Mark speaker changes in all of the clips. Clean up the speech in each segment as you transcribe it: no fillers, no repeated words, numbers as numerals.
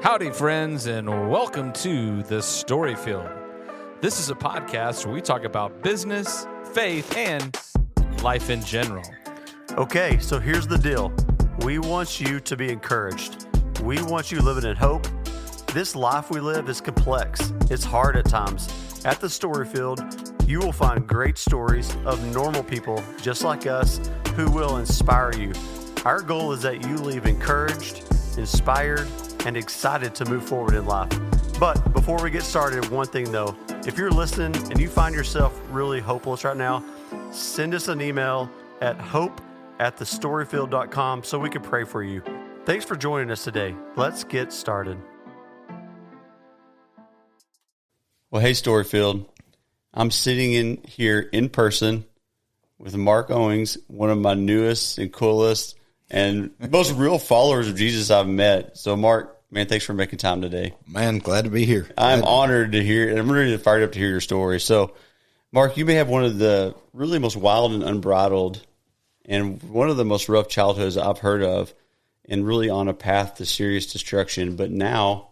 Speaker 1: Howdy, friends, and welcome to The Story Field. This is a podcast where we talk about business, faith, and life in general.
Speaker 2: Okay, so here's the deal. We want you to be encouraged. We want you living in hope. This life we live is complex. It's hard at times. At The Story Field, you will find great stories of normal people just like us who will inspire you. Our goal is that you leave encouraged, inspired, and excited to move forward in life. But before we get started, one thing though, if you're listening and you find yourself really hopeless right now, send us an email at hope@thestoryfield.com so we can pray for you. Thanks for joining us today. Let's get started.
Speaker 3: Well, hey, Storyfield. I'm sitting in here in person with Marc Owings, one of my newest and coolest and most real followers of Jesus I've met. So, Marc, man, thanks for making time today.
Speaker 4: Man, glad to be here.
Speaker 3: I'm honored to hear, and I'm really fired up to hear your story. So, Marc, you may have one of the really most wild and unbridled and one of the most rough childhoods I've heard of, and really on a path to serious destruction. But now,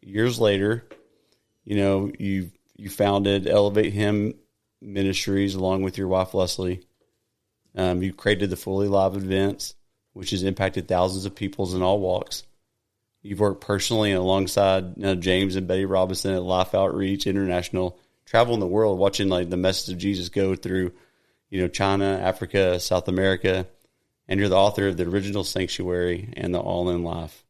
Speaker 3: years later, you know, you founded ElevateHim Ministries along with your wife, Leslie. You created the Fully Live events, which has impacted thousands of people in all walks. You've worked personally and alongside James and Betty Robinson at Life Outreach International, traveling the world, watching like the message of Jesus go through, China, Africa, South America, and you're the author of the original Sanctuary and the All in Life.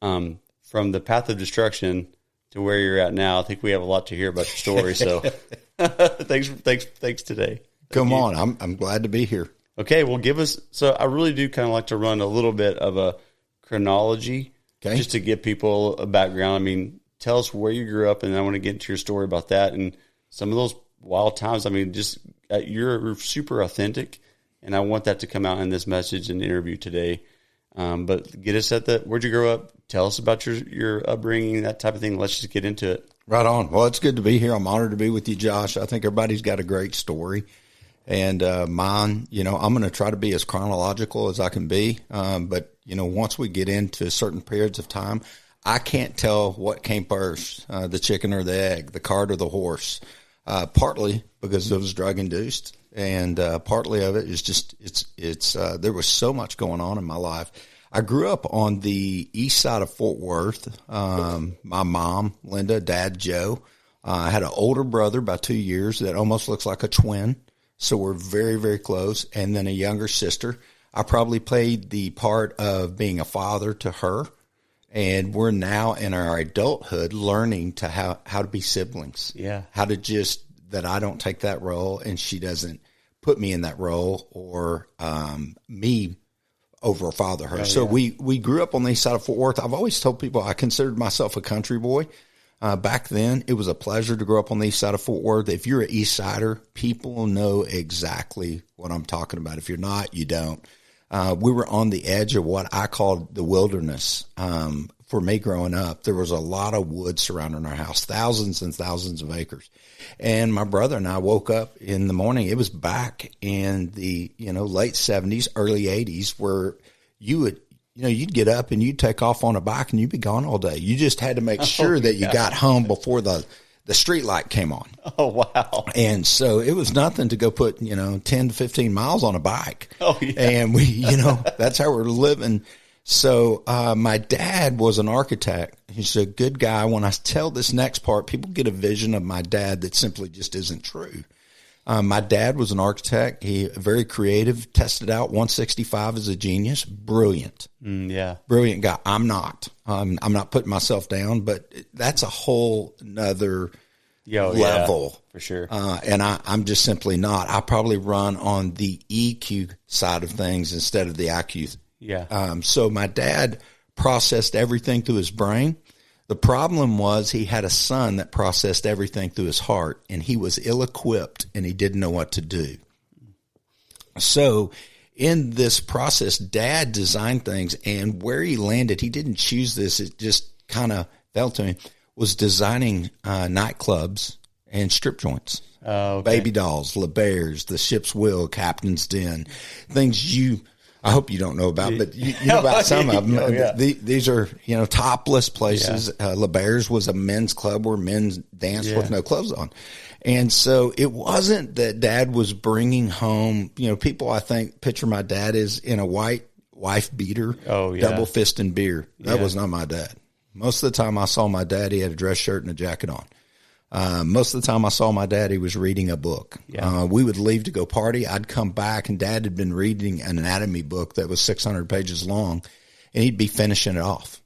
Speaker 3: From the path of destruction to where you're at now, I think we have a lot to hear about your story. So, thanks today.
Speaker 4: Come on, I'm glad to be here.
Speaker 3: Okay, well, give us. So, I really do kind of like to run a little bit of a chronology, just to give people a background. I mean, tell us where you grew up, and I want to get into your story about that and some of those wild times. I mean, just you're super authentic, and I want that to come out in this message and interview today. But get us at where'd you grow up? Tell us about your upbringing, that type of thing. Let's just get into it.
Speaker 4: Right on. Well, it's good to be here. I'm honored to be with you, Josh. I think everybody's got a great story. And mine, I'm going to try to be as chronological as I can be. But, once we get into certain periods of time, I can't tell what came first, the chicken or the egg, the cart or the horse, partly because it was drug induced. And partly of it is just there was so much going on in my life. I grew up on the east side of Fort Worth. My mom, Linda, dad, Joe. I had an older brother by 2 years that almost looks like a twin. So we're very, very close. And then a younger sister. I probably played the part of being a father to her. And we're now in our adulthood learning to how to be siblings.
Speaker 3: Yeah.
Speaker 4: How to just, that I don't take that role and she doesn't put me in that role, or me over father her. So we grew up on the east side of Fort Worth. I've always told people I considered myself a country boy. Back then, it was a pleasure to grow up on the east side of Fort Worth. If you're an east sider, people know exactly what I'm talking about. If you're not, you don't. We were on the edge of what I called the wilderness. For me growing up, there was a lot of wood surrounding our house, thousands and thousands of acres. And my brother and I woke up in the morning. It was back in the, late 70s, early 80s, where you would, you'd get up and you'd take off on a bike and you'd be gone all day. You just had to make sure that you got home before the street light came on.
Speaker 3: Oh, wow.
Speaker 4: And so it was nothing to go put, 10 to 15 miles on a bike.
Speaker 3: Oh, yeah.
Speaker 4: And we, that's how we're living. So my dad was an architect. He's a good guy. When I tell this next part, people get a vision of my dad that simply just isn't true. My dad was an architect. He very creative, tested out 165 as a genius. Brilliant. Brilliant guy. I'm not. I'm not putting myself down, but that's a whole nother level.
Speaker 3: For sure.
Speaker 4: And I'm just simply not. I probably run on the EQ side of things instead of the IQ.
Speaker 3: Yeah.
Speaker 4: So my dad processed everything through his brain. The problem was he had a son that processed everything through his heart, and he was ill-equipped, and he didn't know what to do. So in this process, Dad designed things, and where he landed, he didn't choose this. It just kind of fell to him, was designing nightclubs and strip joints.
Speaker 3: Okay.
Speaker 4: Baby dolls, La Bears, the Ship's Wheel, Captain's Den, things you I hope you don't know about, but you know about some of them.
Speaker 3: Oh, yeah.
Speaker 4: These are, topless places. Yeah. LeBairs was a men's club where men danced with no clothes on. And so it wasn't that Dad was bringing home, people I think picture my dad as in a white wife beater, double fisting beer. That was not my dad. Most of the time I saw my dad, he had a dress shirt and a jacket on. Most of the time I saw my dad, he was reading a book. Yeah. We would leave to go party. I'd come back and Dad had been reading an anatomy book that was 600 pages long, and he'd be finishing it off.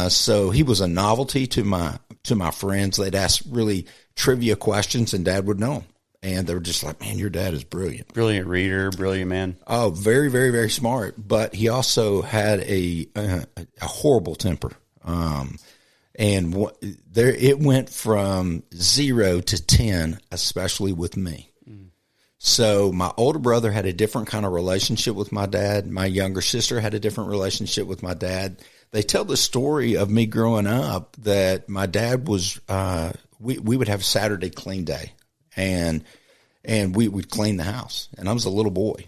Speaker 4: So he was a novelty to my friends. They'd ask really trivia questions and Dad would know them. And they were just like, man, your dad is brilliant.
Speaker 3: Brilliant reader, brilliant man.
Speaker 4: Oh, very, very, very smart. But he also had a horrible temper. And it went from 0 to 10, especially with me. Mm. So my older brother had a different kind of relationship with my dad. My younger sister had a different relationship with my dad. They tell the story of me growing up that my dad was, we would have Saturday clean day and we would clean the house, and I was a little boy.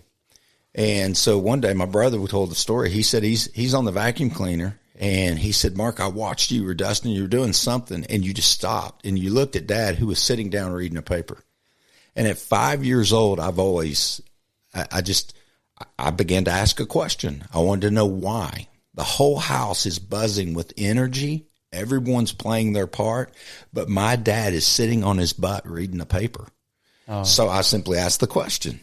Speaker 4: And so one day my brother told the story. He said he's on the vacuum cleaner. And he said, Mark, I watched you were dusting, you were doing something, and you just stopped. And you looked at Dad, who was sitting down reading a paper. And at 5 years old, I began to ask a question. I wanted to know why. The whole house is buzzing with energy. Everyone's playing their part. But my dad is sitting on his butt reading a paper. Oh. So I simply asked the question.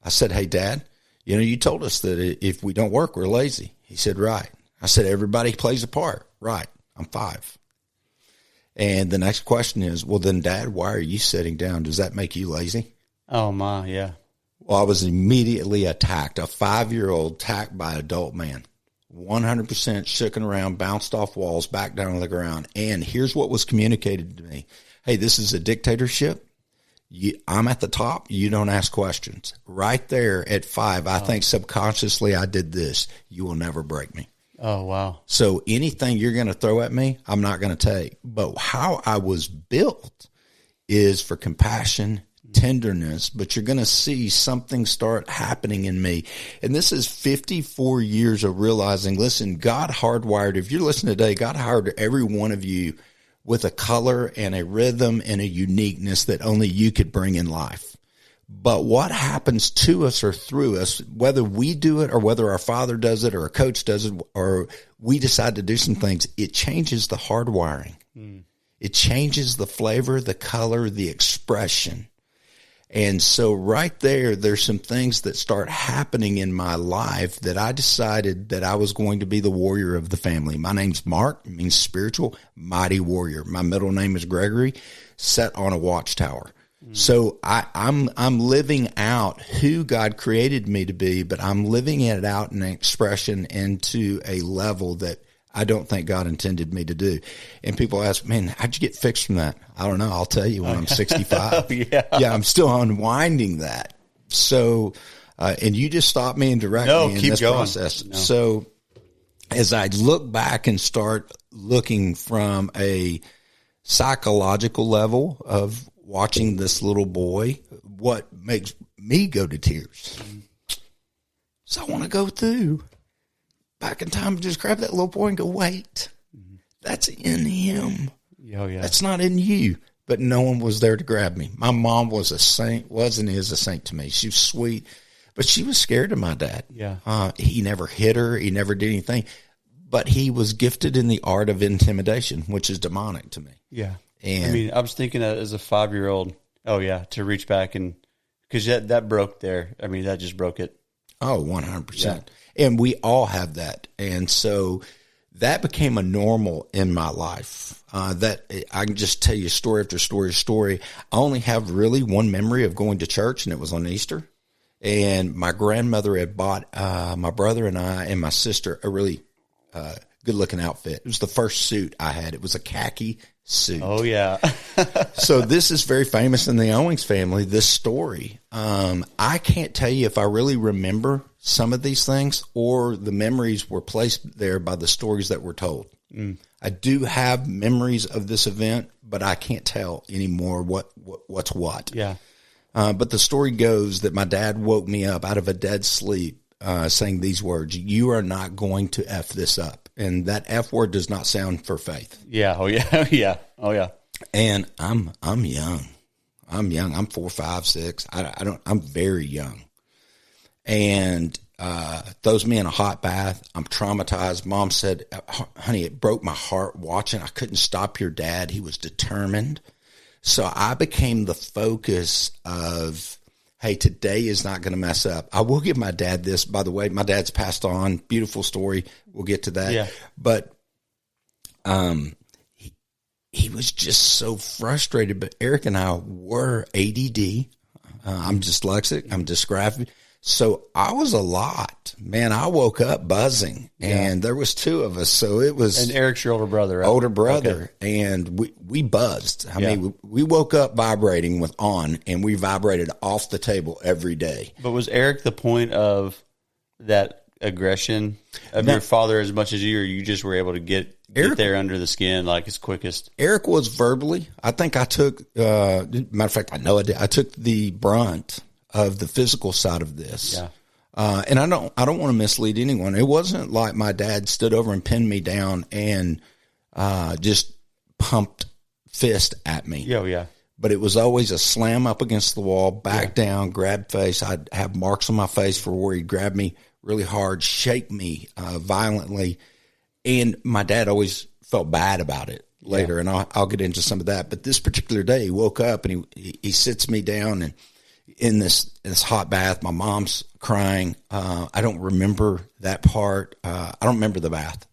Speaker 4: I said, hey, Dad, you told us that if we don't work, we're lazy. He said, right. I said, everybody plays a part. Right. I'm 5. And the next question is, well, then, Dad, why are you sitting down? Does that make you lazy?
Speaker 3: Oh, my, yeah.
Speaker 4: Well, I was immediately attacked, a 5-year-old attacked by an adult man, 100% shooken around, bounced off walls, back down on the ground. And here's what was communicated to me. Hey, this is a dictatorship. I'm at the top. You don't ask questions. Right there at 5, I think subconsciously I did this. You will never break me.
Speaker 3: Oh, wow.
Speaker 4: So anything you're going to throw at me, I'm not going to take. But how I was built is for compassion, tenderness, but you're going to see something start happening in me. And this is 54 years of realizing, listen, God hardwired, if you're listening today, God hardwired every one of you with a color and a rhythm and a uniqueness that only you could bring in life. But what happens to us or through us, whether we do it or whether our father does it or a coach does it or we decide to do some things, it changes the hardwiring. Mm. It changes the flavor, the color, the expression. And so right there's some things that start happening in my life that I decided that I was going to be the warrior of the family. My name's Mark, it means spiritual, mighty warrior. My middle name is Gregory, set on a watchtower. So I'm living out who God created me to be, but I'm living it out in an expression and to a level that I don't think God intended me to do. And people ask, man, how'd you get fixed from that? I don't know. I'll tell you when I'm 65. Yeah, I'm still unwinding that. So, and you just stop me and direct me in this process. No. So as I look back and start looking from a psychological level of watching this little boy, what makes me go to tears? So I want to go through back in time and just grab that little boy and go, wait, that's in him. Oh, yeah. That's not in you. But no one was there to grab me. My mom was a saint, was and is a saint to me. She was sweet, but she was scared of my dad. Yeah. He never hit her. He never did anything. But he was gifted in the art of intimidation, which is demonic to me. Yeah. And
Speaker 3: I was thinking that as a 5-year-old, to reach back and because that broke there. That just broke it.
Speaker 4: Oh, 100%. Yeah. And we all have that. And so that became a normal in my life. That I can just tell you story after story after story. I only have really one memory of going to church, and it was on Easter. And my grandmother had bought my brother and I and my sister a really good-looking outfit. It was the first suit I had. It was a khaki suit.
Speaker 3: Oh, yeah.
Speaker 4: So this is very famous in the Owings family, this story. I can't tell you if I really remember some of these things or the memories were placed there by the stories that were told. Mm. I do have memories of this event, but I can't tell anymore what's what. Yeah. But the story goes that my dad woke me up out of a dead sleep saying these words: "You are not going to F this up." And that F word does not sound for faith.
Speaker 3: Yeah. Oh yeah. Yeah. Oh yeah.
Speaker 4: And I'm young. I'm young. I'm 4, 5, 6. I'm very young. And throws me in a hot bath. I'm traumatized. Mom said, honey, it broke my heart watching. I couldn't stop your dad. He was determined. So I became the focus of, hey, today is not going to mess up. I will give my dad this, by the way. My dad's passed on. Beautiful story. We'll get to that.
Speaker 3: Yeah.
Speaker 4: But he was just so frustrated. But Eric and I were ADD. I'm dyslexic. I'm dysgraphic. So I was a lot, man. I woke up buzzing, and there was 2 of us. So it was,
Speaker 3: and Eric's your older brother, right?
Speaker 4: Older brother, okay. And we buzzed. I mean, we woke up vibrating with on, and we vibrated off the table every day.
Speaker 3: But was Eric the point of that aggression of your father as much as you, or you just were able to get there under the skin like as quickest?
Speaker 4: Eric was verbally. I think I took, matter of fact, I know I did. I took the brunt of the physical side of this.
Speaker 3: Yeah.
Speaker 4: And I don't want to mislead anyone. It wasn't like my dad stood over and pinned me down and just pumped fist at me.
Speaker 3: Yeah, yeah.
Speaker 4: But it was always a slam up against the wall, back down, grab face. I'd have marks on my face for where he'd grab me really hard, shake me violently. And my dad always felt bad about it later, and I'll get into some of that. But this particular day, he woke up and he sits me down and in this hot bath. My mom's crying. I don't remember that part. I don't remember the bath.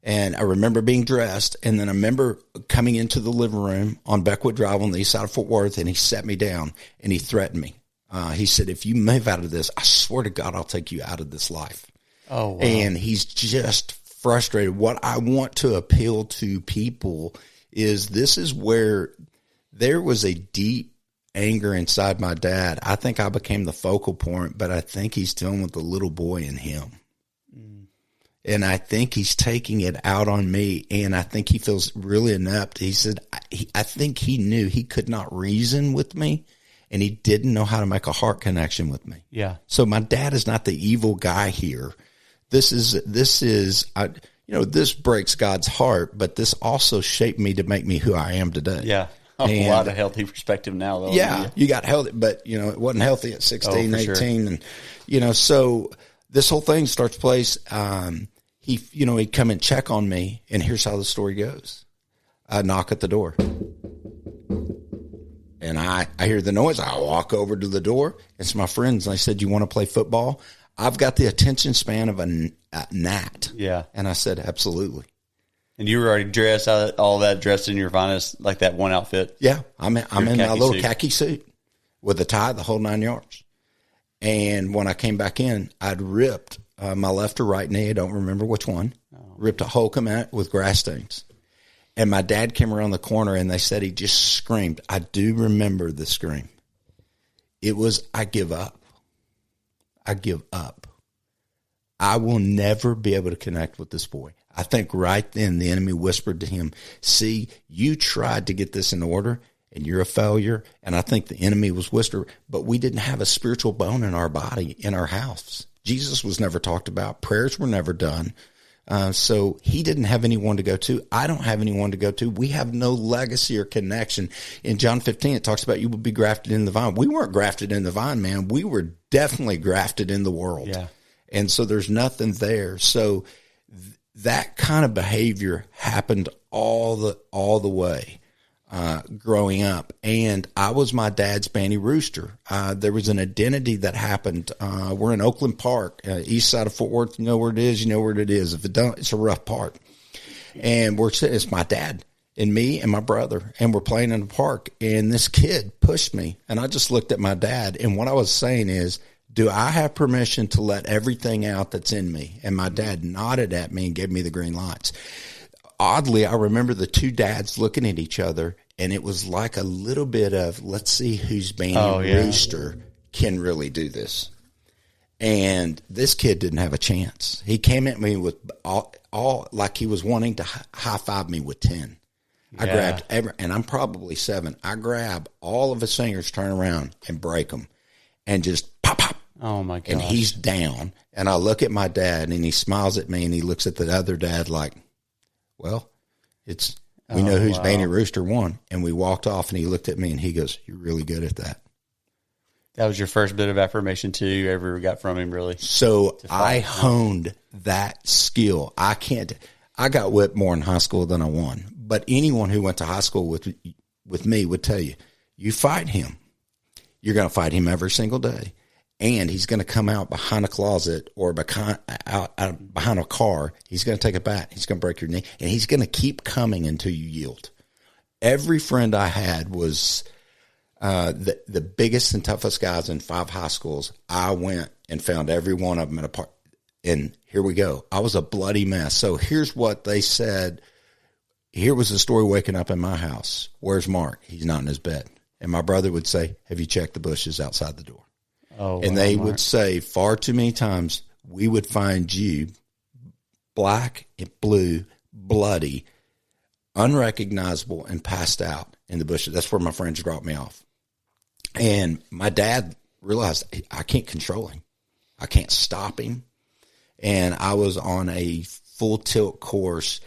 Speaker 4: And I remember being dressed, and then I remember coming into the living room on Beckwood Drive on the east side of Fort Worth, and he sat me down, and he threatened me. He said, if you move out of this, I swear to God, I'll take you out of this life.
Speaker 3: Oh, wow.
Speaker 4: And he's just frustrated. What I want to appeal to people is this is where there was a deep anger inside my dad. I think I became the focal point, but I think he's dealing with the little boy in him. And I think he's taking it out on me, and I think he feels really inept. He said, I think he knew he could not reason with me, and he didn't know how to make a heart connection with me.
Speaker 3: Yeah.
Speaker 4: So my dad is not the evil guy here. This is, this breaks God's heart, but this also shaped me to make me who I am today.
Speaker 3: Yeah. A lot of healthy perspective now, though.
Speaker 4: Yeah, you got healthy, but, it wasn't healthy at 16, 18.
Speaker 3: Sure.
Speaker 4: And, so this whole thing starts place. He'd come and check on me, and here's how the story goes. I knock at the door, and I hear the noise. I walk over to the door. It's my friends. And I said, you want to play football? I've got the attention span of a gnat.
Speaker 3: Yeah.
Speaker 4: And I said, absolutely.
Speaker 3: And you were already dressed, all that dressed in your finest, like that one outfit?
Speaker 4: Yeah. I'm in my little khaki suit with a tie, the whole 9 yards. And when I came back in, I'd ripped my left or right knee, I don't remember which one, ripped a hokum out with grass stains. And my dad came around the corner, and they said he just screamed. I do remember the scream. It was, I give up. I give up. I will never be able to connect with this boy. I think right then the enemy whispered to him, see, you tried to get this in order, and you're a failure. And I think the enemy was whispering, but we didn't have a spiritual bone in our body, in our house. Jesus was never talked about. Prayers were never done. So he didn't have anyone to go to. I don't have anyone to go to. We have no legacy or connection. In John 15, it talks about you will be grafted in the vine. We weren't grafted in the vine, man. We were definitely grafted in the world.
Speaker 3: Yeah.
Speaker 4: And so there's nothing there. So that kind of behavior happened all the way. Growing up, and I was my dad's banty rooster. There was an identity that happened. We're in Oakland Park, east side of Fort Worth. You know where it is. You know where it is. If it don't, it's a rough part. And it's my dad and me and my brother, and we're playing in the park. And this kid pushed me, and I just looked at my dad. And what I was saying is, do I have permission to let everything out that's in me? And my dad nodded at me and gave me the green lights. Oddly, I remember the two dads looking at each other, and it was like a little bit of, let's see whose banty rooster can really do this. And this kid didn't have a chance. He came at me with all like he was wanting to high-five me with 10. I grabbed and I'm probably 7. I grab all of his fingers, turn around, and break them, and just pop, pop.
Speaker 3: Oh my gosh.
Speaker 4: And he's down. And I look at my dad and he smiles at me and he looks at the other dad like, well, we know whose Baby Rooster won. And we walked off and he looked at me and he goes, you're really good at that.
Speaker 3: That was your first bit of affirmation too you ever got from him, really?
Speaker 4: So I honed that skill. I got whipped more in high school than I won. But anyone who went to high school with me would tell you, you fight him. You're going to fight him every single day. And he's going to come out behind a closet or behind a car. He's going to take a bat. He's going to break your knee. And he's going to keep coming until you yield. Every friend I had was the biggest and toughest guys in 5 high schools. I went and found every one of them at a park. And here we go. I was a bloody mess. So here's what they said. Here was the story waking up in my house. Where's Mark? He's not in his bed. And my brother would say, have you checked the bushes outside the door?
Speaker 3: Oh,
Speaker 4: and they would say far too many times, we would find you black and blue, bloody, unrecognizable, and passed out in the bushes. That's where my friends dropped me off. And my dad realized I can't control him. I can't stop him. And I was on a full tilt course.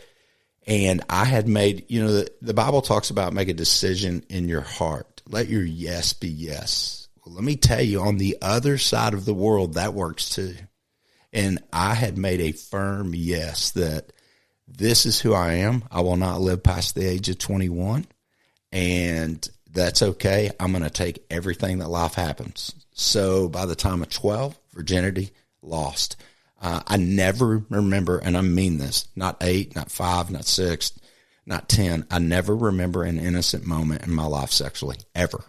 Speaker 4: And I had made, the Bible talks about make a decision in your heart. Let your yes be yes. Well, let me tell you, on the other side of the world, that works too. And I had made a firm yes that this is who I am. I will not live past the age of 21. And that's okay. I'm going to take everything that life happens. So by the time of 12, virginity lost. I never remember, and I mean this, not 8, not 5, not 6, not 10. I never remember an innocent moment in my life sexually, ever.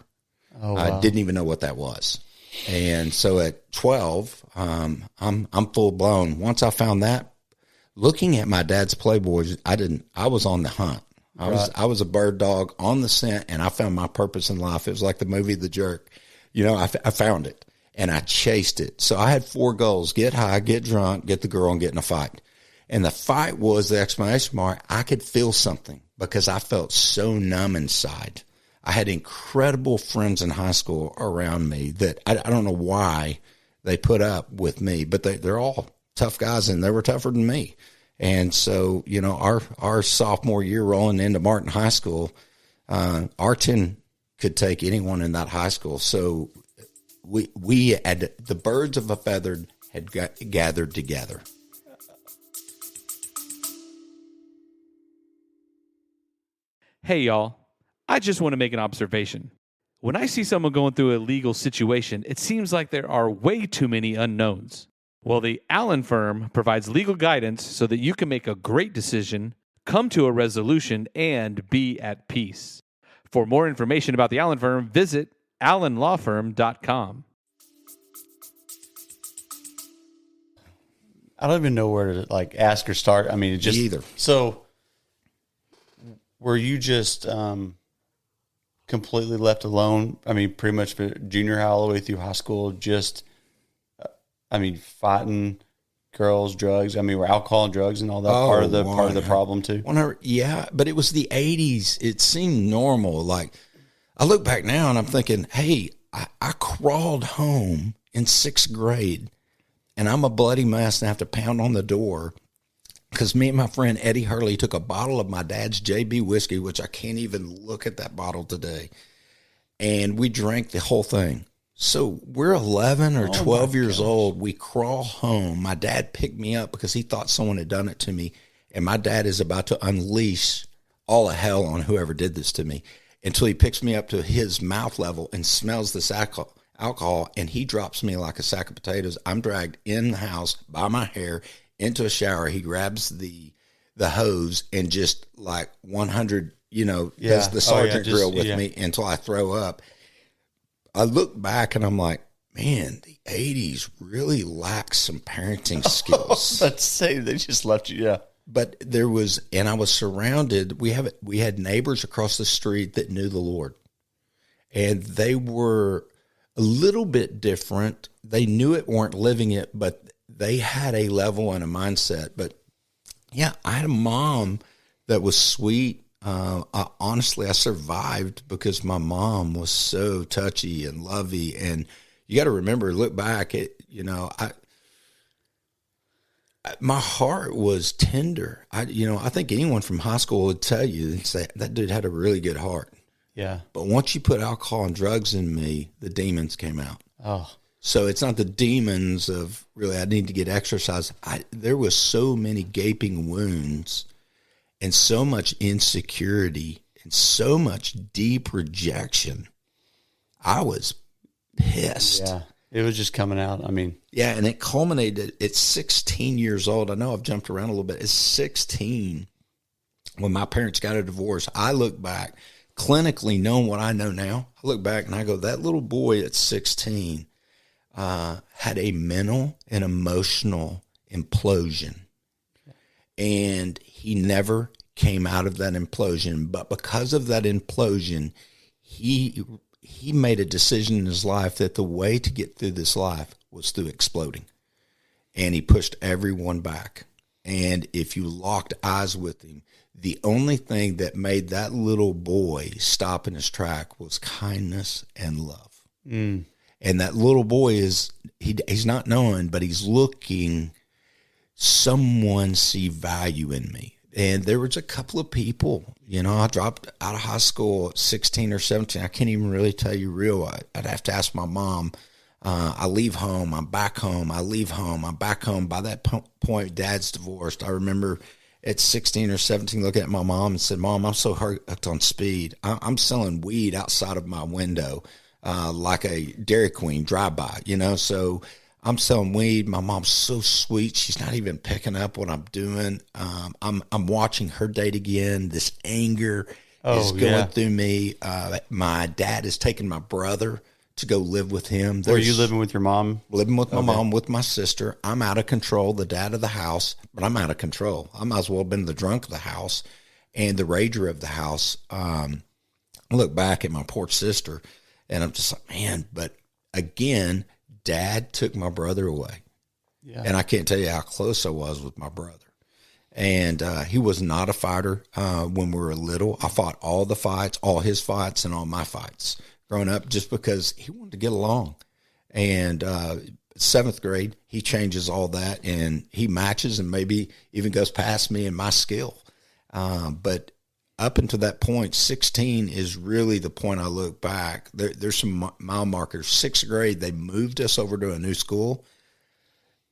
Speaker 3: Oh, wow.
Speaker 4: I didn't even know what that was. And so at 12, I'm full blown. Once I found that, looking at my dad's Playboys, I was on the hunt. I was a bird dog on the scent, and I found my purpose in life. It was like the movie The Jerk. I found it, and I chased it. So I had 4 goals: get high, get drunk, get the girl, and get in a fight. And the fight was the exclamation mark. I could feel something because I felt so numb inside. I had incredible friends in high school around me that I don't know why they put up with me, but they're all tough guys, and they were tougher than me. And so, our sophomore year rolling into Martin High School, our 10 could take anyone in that high school. So we had the birds of a feather had gathered together.
Speaker 1: Hey, y'all. I just want to make an observation. When I see someone going through a legal situation, it seems like there are way too many unknowns. Well, the Allen firm provides legal guidance so that you can make a great decision, come to a resolution, and be at peace. For more information about the Allen firm, visit allenlawfirm.com.
Speaker 3: I don't even know where to ask or start. I mean,
Speaker 4: Me either.
Speaker 3: So were you just completely left alone? I mean, pretty much junior high all the way through high school, just, fighting girls, drugs. I mean, were alcohol and drugs and all that part of the problem too?
Speaker 4: Yeah, but it was the 80s. It seemed normal. Like, I look back now and I'm thinking, hey, I crawled home in 6th grade and I'm a bloody mess and I have to pound on the door because me and my friend Eddie Hurley took a bottle of my dad's JB whiskey, which I can't even look at that bottle today, and we drank the whole thing. So we're 11 or 12 years old. We crawl home. My dad picked me up because he thought someone had done it to me, and my dad is about to unleash all of hell on whoever did this to me until he picks me up to his mouth level and smells this alcohol, and he drops me like a sack of potatoes. I'm dragged in the house by my hair into a shower. He grabs the hose and just like 100, does the sergeant drill with me until I throw up. I look back and I'm like, man, the 80s really lacks some parenting skills.
Speaker 3: Let's say they just left you. Yeah.
Speaker 4: But I was surrounded. We had neighbors across the street that knew the Lord, and they were a little bit different. They knew it, weren't living it, but they had a level and a mindset. But yeah, I had a mom that was sweet. Honestly, I survived because my mom was so touchy and lovey. And you got to remember, look back, my heart was tender. I think anyone from high school would tell you and say that dude had a really good heart.
Speaker 3: Yeah.
Speaker 4: But once you put alcohol and drugs in me, the demons came out.
Speaker 3: Oh.
Speaker 4: So it's not the demons of really, I need to get exercise. There was so many gaping wounds and so much insecurity and so much deep rejection. I was pissed.
Speaker 3: Yeah. It was just coming out. I mean.
Speaker 4: Yeah, and it culminated at 16 years old. I know I've jumped around a little bit. At 16, when my parents got a divorce, I look back, clinically knowing what I know now, I look back and I go, that little boy at 16 had a mental and emotional implosion. And he never came out of that implosion. But because of that implosion, he made a decision in his life that the way to get through this life was through exploding. And he pushed everyone back. And if you locked eyes with him, the only thing that made that little boy stop in his track was kindness and love.
Speaker 3: Mm.
Speaker 4: And that little boy he's not knowing, but he's looking, someone see value in me. And there was a couple of people, I dropped out of high school at 16 or 17. I can't even really tell you real. I'd have to ask my mom. I leave home, I'm back home. I leave home, I'm back home. By that point, Dad's divorced. I remember at 16 or 17 looking at my mom and said, Mom, I'm so hooked on speed. I'm selling weed outside of my window like a Dairy Queen drive-by, So I'm selling weed. My mom's so sweet. She's not even picking up what I'm doing. I'm watching her date again. This anger is going through me. My dad is taking my brother to go live with him.
Speaker 3: Were you living with your mom?
Speaker 4: Living with my mom, with my sister. I'm out of control, the dad of the house, but I'm out of control. I might as well have been the drunk of the house and the rager of the house. I look back at my poor sister, and I'm just like, man, but again, Dad took my brother away. Yeah. And I can't tell you how close I was with my brother. And he was not a fighter when we were little. I fought all the fights, all his fights, and all my fights growing up just because he wanted to get along. And seventh grade, he changes all that, and he matches and maybe even goes past me in my skill. But up until that point, 16 is really the point I look back. There's some mile markers. Sixth grade, they moved us over to a new school.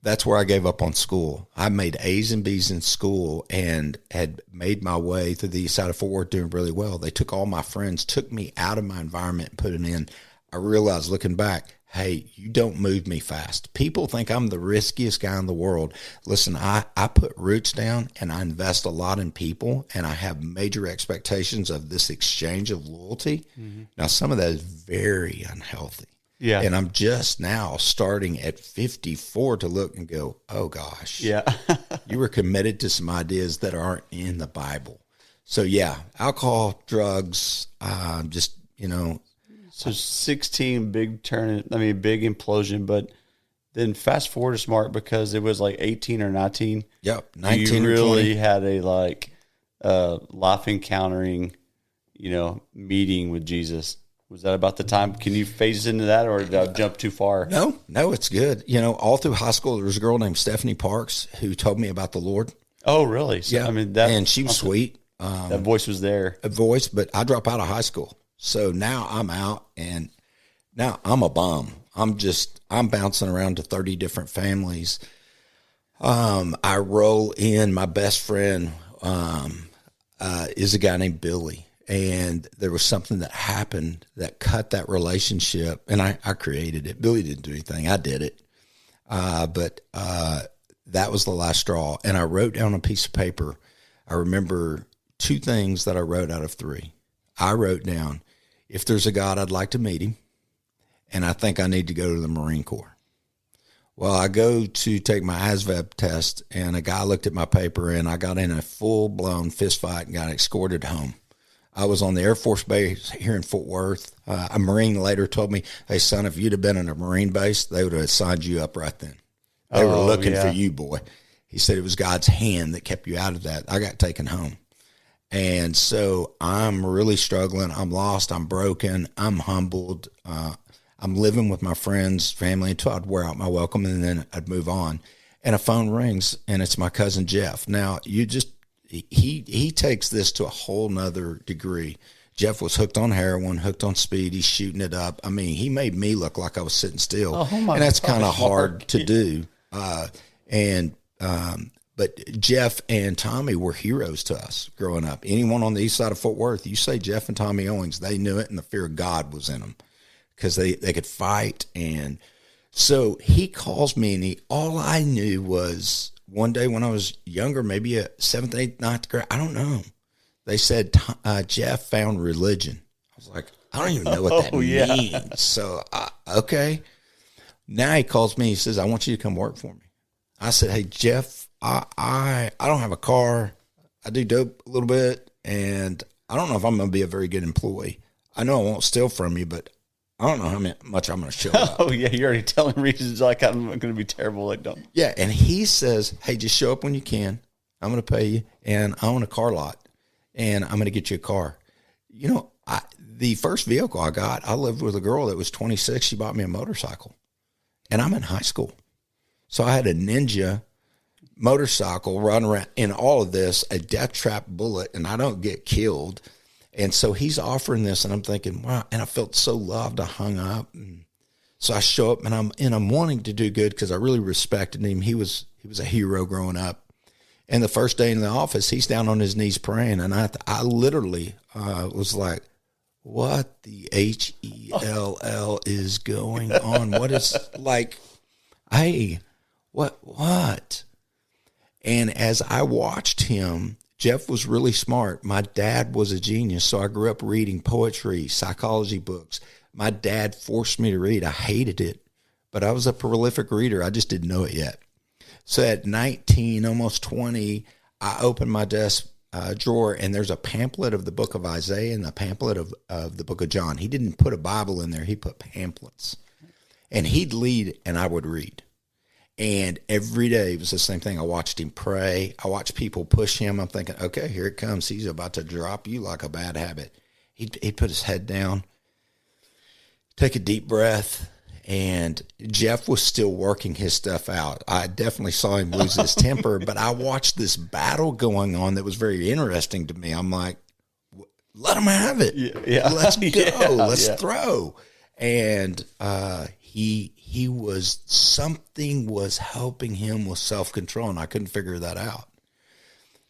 Speaker 4: That's where I gave up on school. I made A's and B's in school and had made my way through the east side of Fort Worth doing really well. They took all my friends, took me out of my environment and put them in. I realized looking back, hey, you don't move me fast. People think I'm the riskiest guy in the world. Listen, I put roots down and I invest a lot in people, and I have major expectations of this exchange of loyalty. Mm-hmm. Now, some of that is very unhealthy. Yeah. And I'm just now starting at 54 to look and go, oh gosh.
Speaker 3: Yeah.
Speaker 4: You were committed to some ideas that aren't in the Bible. So yeah, alcohol, drugs,
Speaker 3: So 16, big big implosion, but then fast forward to Marc, because it was like 18 or 19.
Speaker 4: Yep. 19
Speaker 3: you
Speaker 4: or
Speaker 3: really
Speaker 4: 20.
Speaker 3: had a life encountering, meeting with Jesus. Was that about the time? Can you phase into that, or did I jump too far?
Speaker 4: No, it's good. All through high school, there was a girl named Stephanie Parks who told me about the Lord.
Speaker 3: Oh, really? So,
Speaker 4: yeah. And she was sweet.
Speaker 3: That voice was there.
Speaker 4: A voice, but I dropped out of high school. So now I'm out, and now I'm a bum. I'm bouncing around to 30 different families. I roll in. My best friend is a guy named Billy. And there was something that happened that cut that relationship, and I created it. Billy didn't do anything. I did it. But that was the last straw. And I wrote down on a piece of paper, I remember 2 things that I wrote out of 3. I wrote down, if there's a God, I'd like to meet him, and I think I need to go to the Marine Corps. Well, I go to take my ASVAB test, and a guy looked at my paper, and I got in a full-blown fist fight and got escorted home. I was on the Air Force Base here in Fort Worth. A Marine later told me, hey, son, if you'd have been in a Marine base, they would have signed you up right then. They were looking for you, boy. He said it was God's hand that kept you out of that. I got taken home. And so I'm really struggling. I'm lost. I'm broken. I'm humbled. I'm living with my friends, family until I'd wear out my welcome, and then I'd move on. And a phone rings, and it's my cousin Jeff. Now, he takes this to a whole nother degree. Jeff was hooked on heroin, hooked on speed. He's shooting it up. I mean, he made me look like I was sitting still. And that's kind of hard to do. But Jeff and Tommy were heroes to us growing up. Anyone on the east side of Fort Worth, you say Jeff and Tommy Owings, they knew it, and the fear of God was in them because they could fight. And so he calls me, and all I knew was one day when I was younger, maybe a 7th, 8th, 9th grade, I don't know. They said, Jeff found religion. I was like, I don't even know what that means. So, okay. Now he calls me. He says, I want you to come work for me. I said, hey, Jeff, I don't have a car. I do dope a little bit, and I don't know if I'm going to be a very good employee. I know I won't steal from you, but I don't know how much I'm going to show up.
Speaker 3: Oh, yeah, you're already telling reasons like I'm going to be terrible. Like, don't.
Speaker 4: Yeah, and he says, hey, just show up when you can. I'm going to pay you, and I own a car lot, and I'm going to get you a car. You know, the first vehicle I got, I lived with a girl that was 26. She bought me a motorcycle, and I'm in high school. So I had a Ninja motorcycle running around in all of this, a death trap bullet, and I don't get killed. And so he's offering this, and I'm thinking, wow. And I felt so loved. I hung up. And so I show up, and I'm wanting to do good because I really respected him. He was a hero growing up. And the first day in the office, he's down on his knees praying, and I literally was like, what the HELL is going on? What is, like, hey, what? And as I watched him, Jeff was really smart. My dad was a genius, so I grew up reading poetry, psychology books. My dad forced me to read. I hated it, but I was a prolific reader. I just didn't know it yet. So at 19, almost 20, I opened my desk drawer, and there's a pamphlet of the book of Isaiah and a pamphlet of the book of John. He didn't put a Bible in there. He put pamphlets. And he'd lead, and I would read. And every day it was the same thing. I watched him pray. I watched people push him. I'm thinking, okay, here it comes. He's about to drop you like a bad habit. He'd put his head down, take a deep breath, and Jeff was still working his stuff out. I definitely saw him lose his temper, but I watched this battle going on that was very interesting to me. I'm like, let him have it.
Speaker 3: Yeah.
Speaker 4: Let's go. Let's throw. And something was helping him with self-control, and I couldn't figure that out.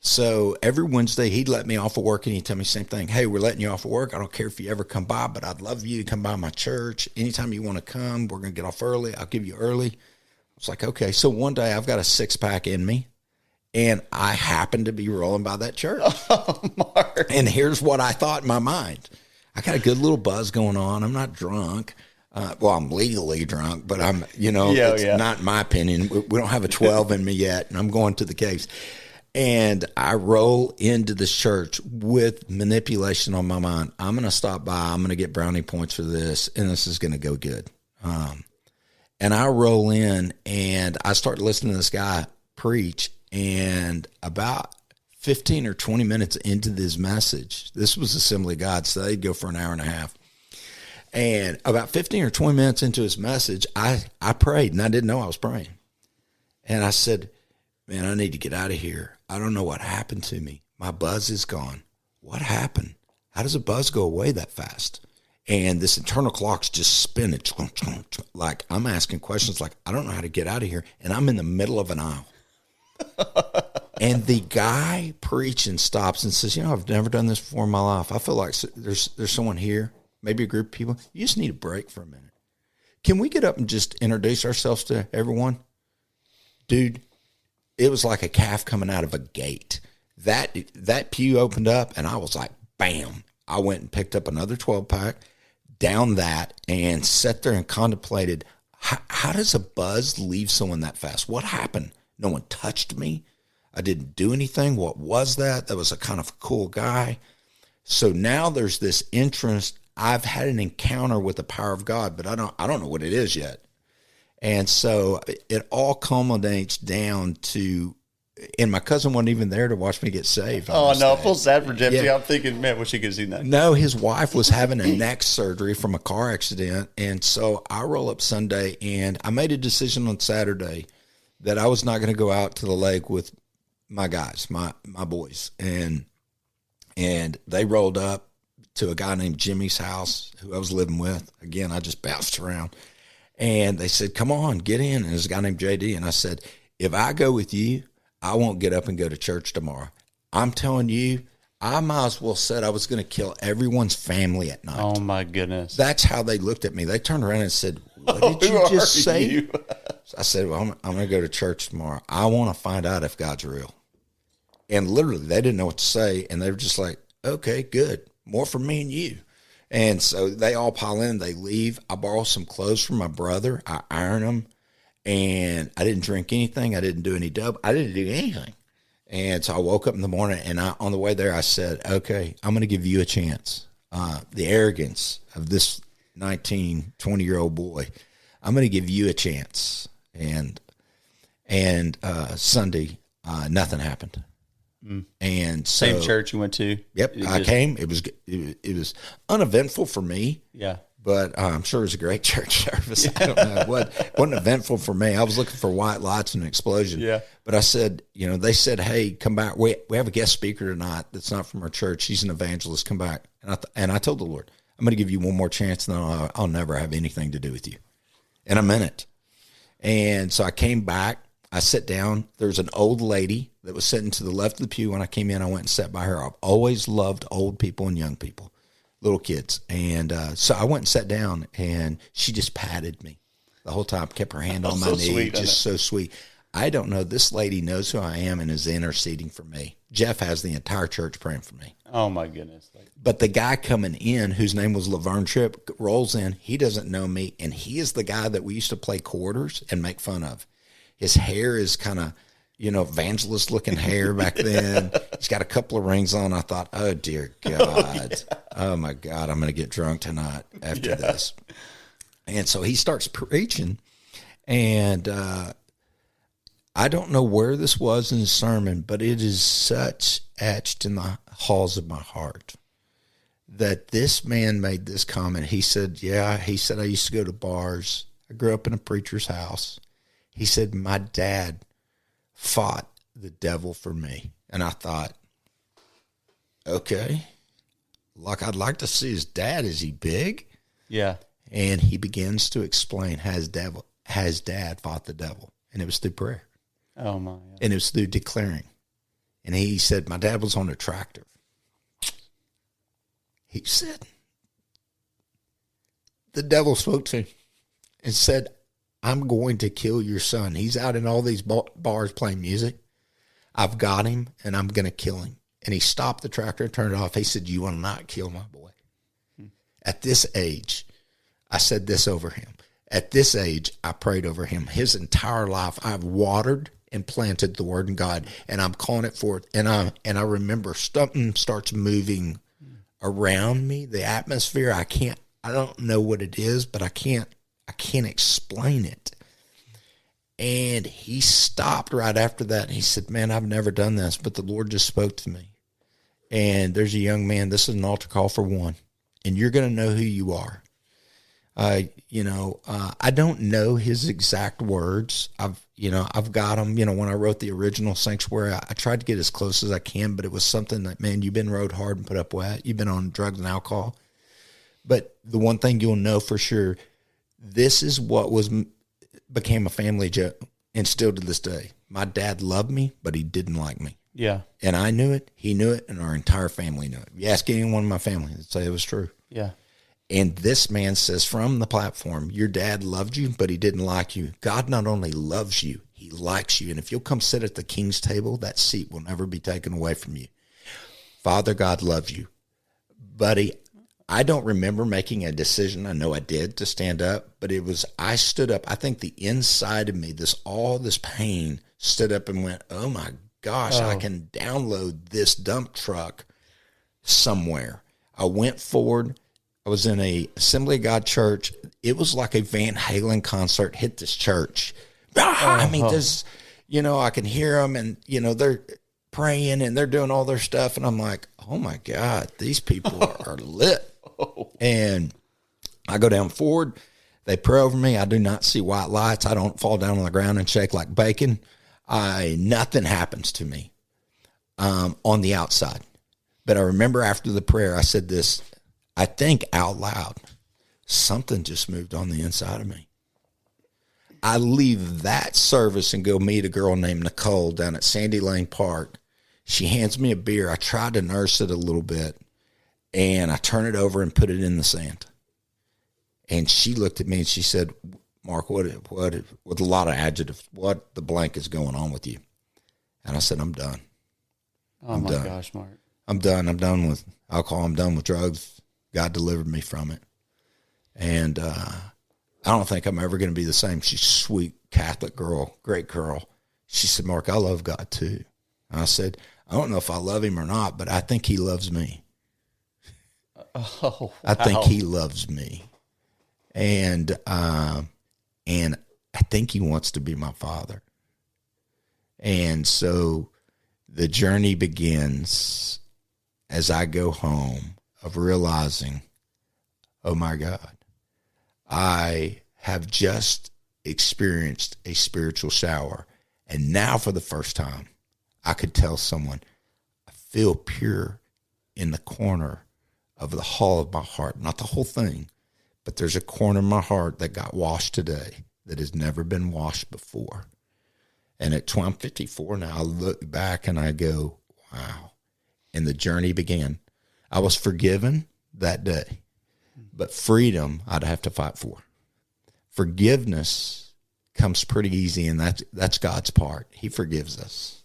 Speaker 4: So every Wednesday, he'd let me off of work, and he'd tell me the same thing. Hey, we're letting you off of work. I don't care if you ever come by, but I'd love you to come by my church. Anytime you want to come, we're going to get off early. I'll give you early. I was like, okay. So one day I've got a 6-pack in me, and I happened to be rolling by that church.
Speaker 3: Oh, Mark.
Speaker 4: And here's what I thought in my mind. I got a good little buzz going on. I'm not drunk. Well, I'm legally drunk, but I'm, not in my opinion. We don't have a 12 in me yet, and I'm going to the caves. And I roll into this church with manipulation on my mind. I'm going to stop by. I'm going to get brownie points for this, and this is going to go good. And I roll in, and I start listening to this guy preach, and about 15 or 20 minutes into this message, this was Assembly of God, so they'd go for an hour and a half. And about 15 or 20 minutes into his message, I prayed, and I didn't know I was praying. And I said, man, I need to get out of here. I don't know what happened to me. My buzz is gone. What happened? How does a buzz go away that fast? And this internal clock's just spinning. Like, I'm asking questions like, I don't know how to get out of here. And I'm in the middle of an aisle. And the guy preaching stops and says, I've never done this before in my life. I feel like there's someone here, maybe a group of people. You just need a break for a minute. Can we get up and just introduce ourselves to everyone? Dude, it was like a calf coming out of a gate. That pew opened up, and I was like, bam. I went and picked up another 12-pack, down that, and sat there and contemplated, how does a buzz leave someone that fast? What happened? No one touched me. I didn't do anything. What was that? That was a kind of cool guy. So now there's this interest. I've had an encounter with the power of God, but I don't know what it is yet. And so it all culminates down to and my cousin wasn't even there to watch me get saved.
Speaker 3: Oh, no, I feel sad for Jeff.
Speaker 4: Yeah.
Speaker 3: I'm thinking, man, wish he could have seen that.
Speaker 4: No, his wife was having a neck surgery from a car accident. And so I roll up Sunday, and I made a decision on Saturday that I was not going to go out to the lake with my guys, my boys. And they rolled up to a guy named Jimmy's house who I was living with. Again, I just bounced around. And they said, come on, get in. And there's a guy named JD. And I said, if I go with you, I won't get up and go to church tomorrow. I'm telling you, I might as well said I was going to kill everyone's family at night.
Speaker 3: Oh, my goodness.
Speaker 4: That's how they looked at me. They turned around and said, what did you just say?
Speaker 3: You?
Speaker 4: I said, well, I'm going to go to church tomorrow. I want to find out if God's real. And literally, they didn't know what to say. And they were just like, okay, good. More for me and you. And so they all pile in. They leave. I borrow some clothes from my brother. I iron them. And I didn't drink anything. I didn't do any dope. I didn't do anything. And so I woke up in the morning, and on the way there, I said, okay, I'm going to give you a chance. The arrogance of this 19, 20-year-old boy, I'm going to give you a chance. And Sunday, nothing happened. And so,
Speaker 3: Same church you went to?
Speaker 4: Yep, I came. It was uneventful for me.
Speaker 3: Yeah.
Speaker 4: But I'm sure it was a great church service. I don't know. It wasn't eventful for me. I was looking for white lights and an explosion.
Speaker 3: Yeah.
Speaker 4: But I said, they said, hey, come back. We have a guest speaker tonight that's not from our church. He's an evangelist. Come back. And I told the Lord, I'm going to give you one more chance, and then I'll never have anything to do with you. And I meant it. And so I came back. I sat down. There was an old lady that was sitting to the left of the pew. When I came in, I went and sat by her. I've always loved old people and young people. Little kids. And so I went and sat down, and she just patted me the whole time, kept her hand on my knee.
Speaker 3: Sweet,
Speaker 4: just so sweet. I don't know. This lady knows who I am and is interceding for me. Jeff has the entire church praying for me.
Speaker 3: Oh, my goodness.
Speaker 4: But the guy coming in, whose name was Laverne Tripp, rolls in. He doesn't know me, and he is the guy that we used to play quarters and make fun of. His hair is kind of, evangelist-looking hair back then. He's got a couple of rings on. I thought, oh, dear God. Oh, my God, I'm going to get drunk tonight after this. And so he starts preaching, and I don't know where this was in the sermon, but it is such etched in the halls of my heart that this man made this comment. He said, I used to go to bars. I grew up in a preacher's house. He said, my dad fought the devil for me. And I thought, okay, I'd like to see his dad. Is he big?
Speaker 3: Yeah.
Speaker 4: And he begins to explain has dad fought the devil. And it was through prayer.
Speaker 3: Oh, my. Yeah.
Speaker 4: And it was through declaring. And he said, my dad was on a tractor. He said, the devil spoke to him and said, I'm going to kill your son. He's out in all these bars playing music. I've got him, and I'm going to kill him. And he stopped the tractor and turned it off. He said, you will not kill my boy. At this age, I said this over him. At this age, I prayed over him. His entire life, I've watered and planted the word in God, and I'm calling it forth. And I remember something starts moving around me, the atmosphere. I don't know what it is, but I can't explain it. And he stopped right after that, and he said, man, I've never done this, but the Lord just spoke to me. And there's a young man, this is an altar call for one, and you're going to know who you are. I don't know his exact words. I've got them. When I wrote the original Sanctuary, I tried to get as close as I can, but it was something that, man, you've been rode hard and put up with. You've been on drugs and alcohol. But the one thing you'll know for sure, this is what became a family joke, and still to this day. My dad loved me, but he didn't like me.
Speaker 3: Yeah.
Speaker 4: And I knew it, he knew it, and our entire family knew it. You ask anyone in my family, they'd say it was true.
Speaker 3: Yeah.
Speaker 4: And this man says from the platform, your dad loved you, but he didn't like you. God not only loves you, he likes you. And if you'll come sit at the king's table, that seat will never be taken away from you. Father God loves you. Buddy, I don't remember making a decision. I know I did to stand up, but I stood up. I think the inside of me, all this pain stood up and went, oh my gosh, I can download this dump truck somewhere. I went forward. I was in a Assembly of God church. It was like a Van Halen concert hit this church. I can hear them and, they're praying and they're doing all their stuff. And I'm like, oh my God, these people are lit. And I go down forward. They pray over me. I do not see white lights. I don't fall down on the ground and shake like bacon. Nothing happens to me on the outside. But I remember after the prayer, I said this, I think out loud, something just moved on the inside of me. I leave that service and go meet a girl named Nicole down at Sandy Lane Park. She hands me a beer. I try to nurse it a little bit, and I turn it over and put it in the sand. And she looked at me and she said, Mark, what with a lot of adjectives, what the blank is going on with you? And I said, I'm done.
Speaker 3: Oh, my gosh, Mark.
Speaker 4: I'm done. I'm done with alcohol. I'm done with drugs. God delivered me from it. And I don't think I'm ever going to be the same. She's a sweet Catholic girl, great girl. She said, Mark, I love God too. And I said, I don't know if I love him or not, but I think he loves me.
Speaker 3: Oh, wow.
Speaker 4: I think he loves me. And I think he wants to be my father. And so the journey begins as I go home of realizing, oh my God, I have just experienced a spiritual shower. And now for the first time, I could tell someone, I feel pure in the corner of the hall of my heart. Not the whole thing, but there's a corner of my heart that got washed today that has never been washed before. And I'm 54 now. I look back and I go, wow. And the journey began. I was forgiven that day, but freedom I'd have to fight for. Forgiveness comes pretty easy, and that's God's part. He forgives us.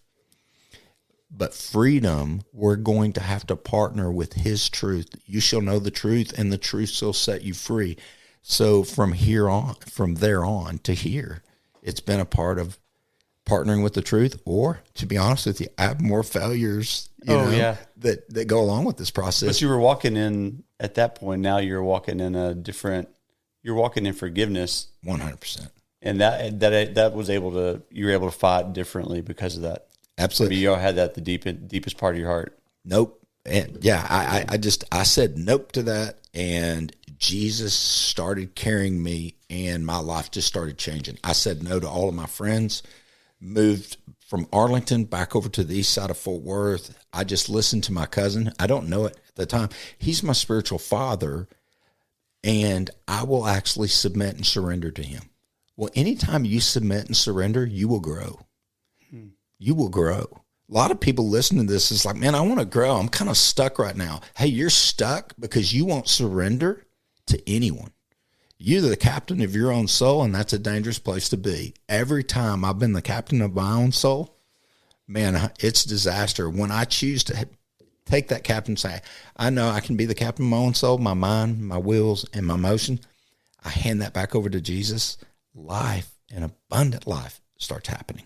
Speaker 4: But freedom, we're going to have to partner with his truth. You shall know the truth, and the truth shall set you free. So from there on to here, it's been a part of partnering with the truth, or to be honest with you, I have more failures, that go along with this process.
Speaker 3: But you were walking in at that point. Now you're walking in you're walking in forgiveness.
Speaker 4: 100%.
Speaker 3: And that was you were able to fight differently because of that.
Speaker 4: Absolutely.
Speaker 3: Maybe you had that the deepest part of your heart.
Speaker 4: Nope. And yeah, I said nope to that, and Jesus started carrying me, and my life just started changing. I said no to all of my friends, moved from Arlington back over to the east side of Fort Worth. I just listened to my cousin. I don't know it at the time. He's my spiritual father, and I will actually submit and surrender to him. Well, anytime you submit and surrender, you will grow. You will grow. A lot of people listening to this is like, man, I want to grow. I'm kind of stuck right now. Hey, you're stuck because you won't surrender to anyone. You're the captain of your own soul, and that's a dangerous place to be. Every time I've been the captain of my own soul, man, it's disaster. When I choose to take that captain and say, I know I can be the captain of my own soul, my mind, my wills, and my emotion, I hand that back over to Jesus. Life, an abundant life, starts happening.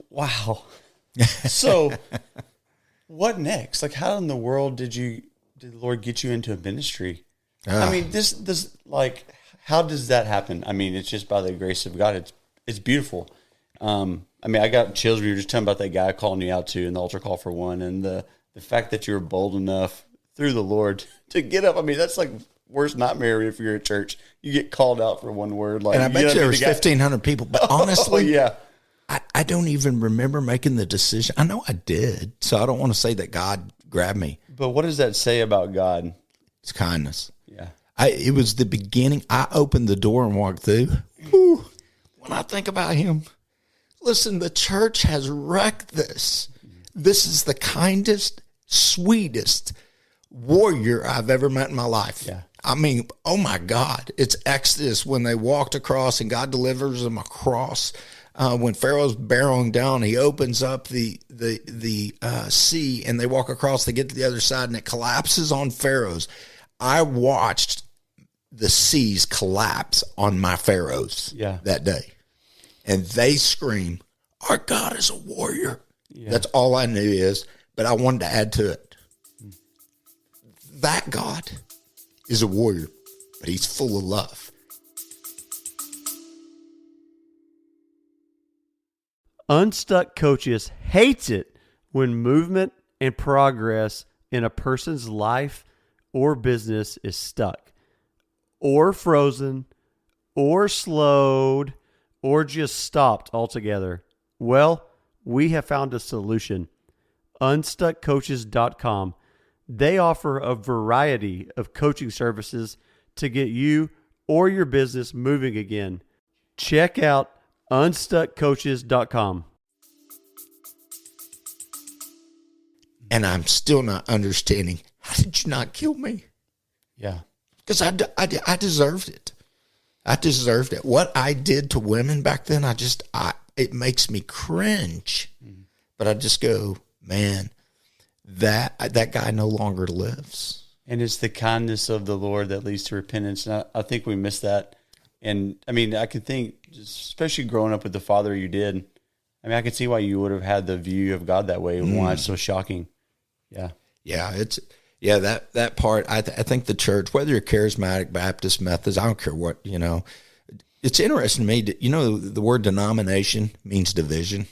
Speaker 3: Wow. So what next? Like, how in the world did the Lord get you into a ministry? I mean, this like, how does that happen? I mean, it's just by the grace of God. It's beautiful. I mean, I got chills when you were just telling about that guy calling you out to in the altar call for one, and the fact that you were bold enough through the Lord to get up. I mean, that's like worst nightmare if you're at church. You get called out for one word. Like,
Speaker 4: and I bet there was 1,500 people, but honestly,
Speaker 3: yeah.
Speaker 4: I don't even remember making the decision. I know I did, so I don't want to say that God grabbed me.
Speaker 3: But what does that say about God?
Speaker 4: It's kindness.
Speaker 3: Yeah.
Speaker 4: It was the beginning. I opened the door and walked through. Whew, when I think about him, listen, the church has wrecked this. This is the kindest, sweetest warrior I've ever met in my life.
Speaker 3: Yeah.
Speaker 4: I mean, oh my God. It's Exodus when they walked across and God delivers them across. When Pharaoh's barreling down, he opens up the sea, and they walk across. They get to the other side, and it collapses on Pharaoh's. I watched the seas collapse on my Pharaohs that day, and they scream, "Our God is a warrior." Yeah. That's all I knew is, but I wanted to add to it. That God is a warrior, but he's full of love.
Speaker 2: Unstuck Coaches hates it when movement and progress in a person's life or business is stuck, or frozen, or slowed, or just stopped altogether. Well, we have found a solution. Unstuckcoaches.com. They offer a variety of coaching services to get you or your business moving again. Check out Unstuckcoaches.com.
Speaker 4: And I'm still not understanding. How did you not kill me?
Speaker 3: Yeah.
Speaker 4: Because I deserved it. I deserved it. What I did to women back then, it makes me cringe. Mm-hmm. But I just go, man, that guy no longer lives.
Speaker 3: And it's the kindness of the Lord that leads to repentance. And I think we miss that. And I mean, I can think, especially growing up with the father you did, I mean, I can see why you would have had the view of God that way and why it's so shocking. Yeah.
Speaker 4: Yeah, that part, I think the church, whether you're charismatic, Baptist, Methodist, I don't care what, it's interesting to me, the word denomination means division.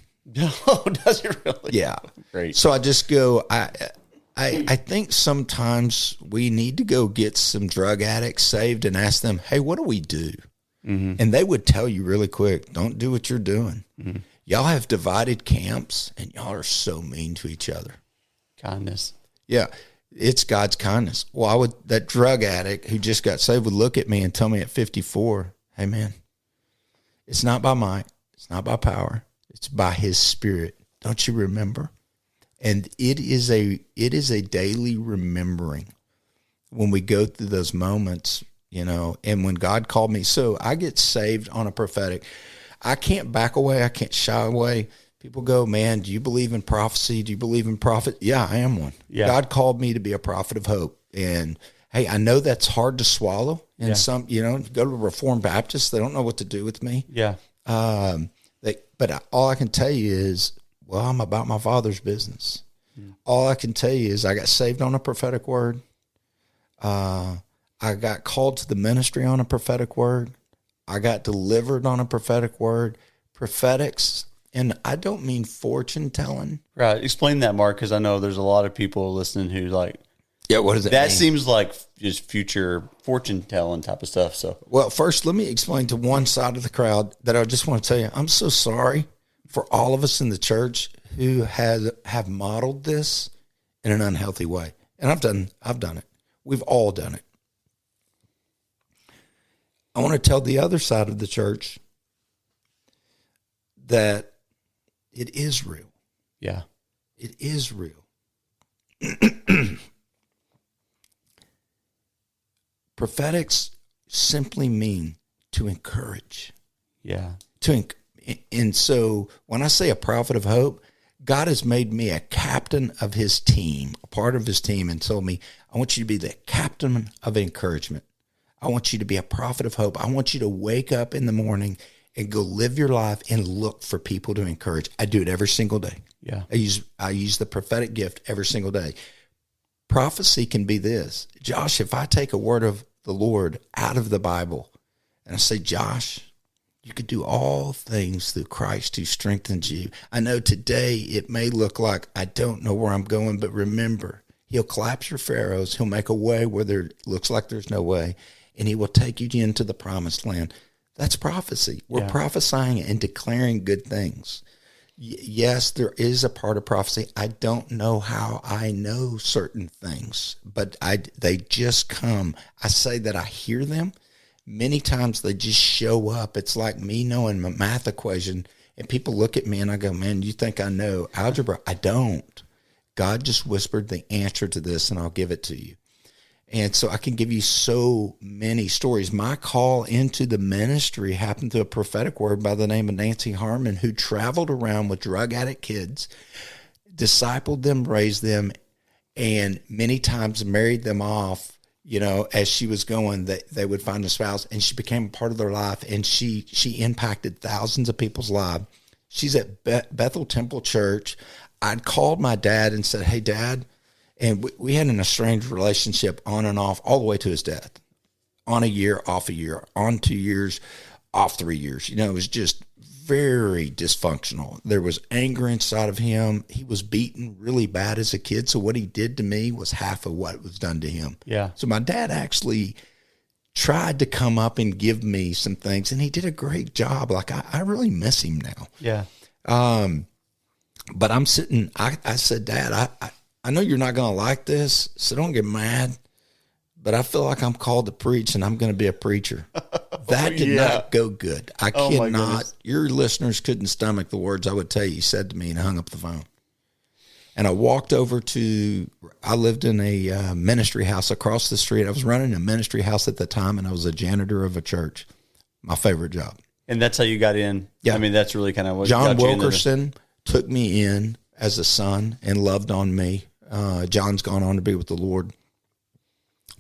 Speaker 3: Oh, does it really?
Speaker 4: Yeah.
Speaker 3: Great.
Speaker 4: So I just go, I think sometimes we need to go get some drug addicts saved and ask them, hey, what do we do? Mm-hmm. And they would tell you really quick, don't do what you're doing. Mm-hmm. Y'all have divided camps and y'all are so mean to each other.
Speaker 3: Kindness.
Speaker 4: Yeah. It's God's kindness. Well, that drug addict who just got saved would look at me and tell me at 54, hey man, it's not by might, it's not by power, it's by his Spirit. Don't you remember? And it is a daily remembering when we go through those moments, and when God called me. So I get saved on a prophetic. I can't back away. I can't shy away. People go, man, do you believe in prophecy? Do you believe in prophet? Yeah, I am one. Yeah. God called me to be a prophet of hope. And, hey, I know that's hard to swallow. And some, go to Reformed Baptists, they don't know what to do with me.
Speaker 3: Yeah.
Speaker 4: But all I can tell you is, well, I'm about my Father's business. All I can tell you is I got saved on a prophetic word. I got called to the ministry on a prophetic word. I got delivered on a prophetic word. Prophetics. And I don't mean fortune telling.
Speaker 3: Right. Explain that, Mark, because I know there's a lot of people listening who what does that mean? That seems like just future fortune telling type of stuff. So,
Speaker 4: well, first, let me explain to one side of the crowd that I just want to tell you, I'm so sorry for all of us in the church who have modeled this in an unhealthy way. And I've done it. We've all done it. I want to tell the other side of the church that it is real.
Speaker 3: Yeah.
Speaker 4: It is real. Prophetics simply mean to encourage.
Speaker 3: Yeah.
Speaker 4: And so when I say a prophet of hope, God has made me a captain of his team, a part of his team, and told me, I want you to be the captain of encouragement. I want you to be a prophet of hope. I want you to wake up in the morning and go live your life and look for people to encourage. I do it every single day.
Speaker 3: Yeah.
Speaker 4: I use the prophetic gift every single day. Prophecy can be this. Josh, if I take a word of the Lord out of the Bible and I say, Josh, you could do all things through Christ who strengthens you. I know today it may look like I don't know where I'm going, but remember, he'll collapse your pharaohs. He'll make a way where there looks like there's no way, and he will take you into the promised land. That's prophecy. We're prophesying and declaring good things. Yes, there is a part of prophecy. I don't know how I know certain things, but they just come. I say that I hear them. Many times they just show up. It's like me knowing my math equation, and people look at me and I go, man, you think I know algebra? I don't. God just whispered the answer to this, and I'll give it to you. And so I can give you so many stories. My call into the ministry happened to a prophetic word by the name of Nancy Harmon, who traveled around with drug addict kids, discipled them, raised them, and many times married them off. As she was going, they would find a spouse, and she became a part of their life, and she impacted thousands of people's lives. She's at Bethel Temple Church. I'd called my dad and said, hey, Dad, and we had an estranged relationship on and off all the way to his death. On a year, off a year, on 2 years, off 3 years. It was just very dysfunctional. There was anger inside of him. He was beaten really bad as a kid. So what he did to me was half of what was done to him.
Speaker 2: Yeah.
Speaker 4: So my dad actually tried to come up and give me some things, and he did a great job. Like I really miss him now.
Speaker 2: Yeah.
Speaker 4: But I'm sitting, I said, Dad, I know you're not going to like this, so don't get mad, but I feel like I'm called to preach and I'm going to be a preacher. That did not go good. I cannot, your listeners couldn't stomach the words I would tell you he said to me, and I hung up the phone. And I walked over I lived in a ministry house across the street. I was running a ministry house at the time, and I was a janitor of a church. My favorite job.
Speaker 2: And that's how you got in?
Speaker 4: Yeah.
Speaker 2: I mean, that's really kind of what
Speaker 4: John
Speaker 2: got you into
Speaker 4: Wilkerson took me in as a son and loved on me. John's gone on to be with the Lord,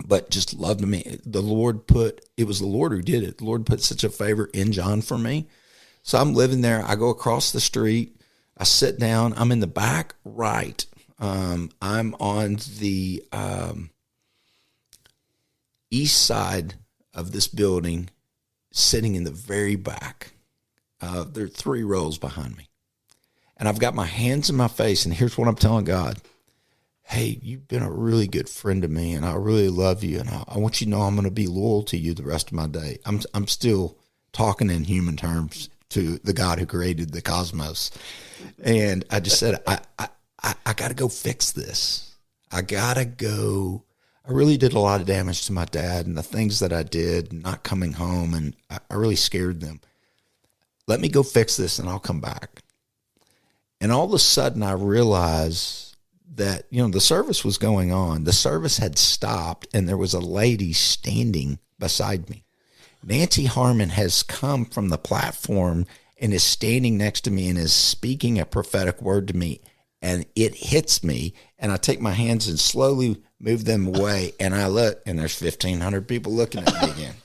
Speaker 4: but just loved me. It was the Lord who did it. The Lord put such a favor in John for me. So I'm living there. I go across the street. I sit down. I'm in the back right. I'm on the east side of this building, sitting in the very back. There are 3 rows behind me. And I've got my hands in my face, and here's what I'm telling God. Hey, you've been a really good friend to me, and I really love you, and I want you to know I'm going to be loyal to you the rest of my day. I'm still talking in human terms to the God who created the cosmos. And I just said, I got to go fix this. I got to go. I really did a lot of damage to my dad, and the things that I did, not coming home, and I really scared them. Let me go fix this, and I'll come back. And all of a sudden, I realized that, the service was going on. The service had stopped, and there was a lady standing beside me. Nancy Harmon has come from the platform and is standing next to me and is speaking a prophetic word to me. And it hits me, and I take my hands and slowly move them away, and I look, and there's 1,500 people looking at me again.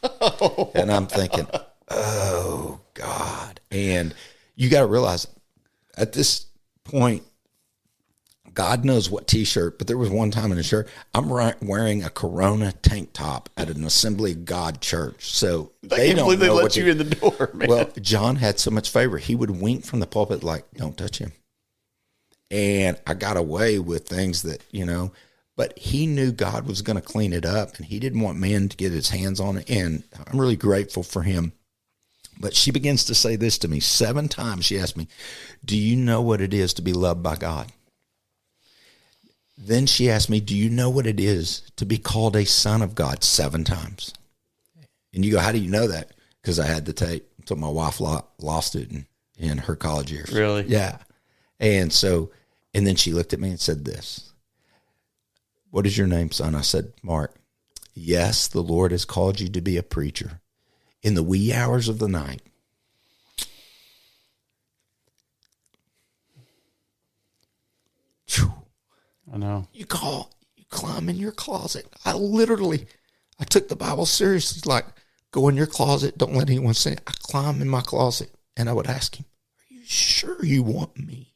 Speaker 4: And I'm thinking, oh, God. And you got to realize, at this point, God knows what T-shirt, but there was one time in a shirt, I'm wearing a Corona tank top at an Assembly of God church. So they don't know
Speaker 2: let you in the door, man.
Speaker 4: Well, John had so much favor. He would wink from the pulpit like, don't touch him. And I got away with things that, but he knew God was going to clean it up, and he didn't want men to get his hands on it. And I'm really grateful for him. But she begins to say this to me 7 times. She asked me, do you know what it is to be loved by God? Then she asked me, do you know what it is to be called a son of God? 7 times. And you go, how do you know that? Because I had the tape. So my wife lost it in her college years.
Speaker 2: Really?
Speaker 4: Yeah. And then she looked at me and said this. What is your name, son? I said, Mark. Yes, the Lord has called you to be a preacher in the wee hours of the night.
Speaker 2: I know.
Speaker 4: You climb in your closet. I took the Bible seriously. Like, go in your closet. Don't let anyone see it. I climb in my closet, and I would ask him, are you sure you want me?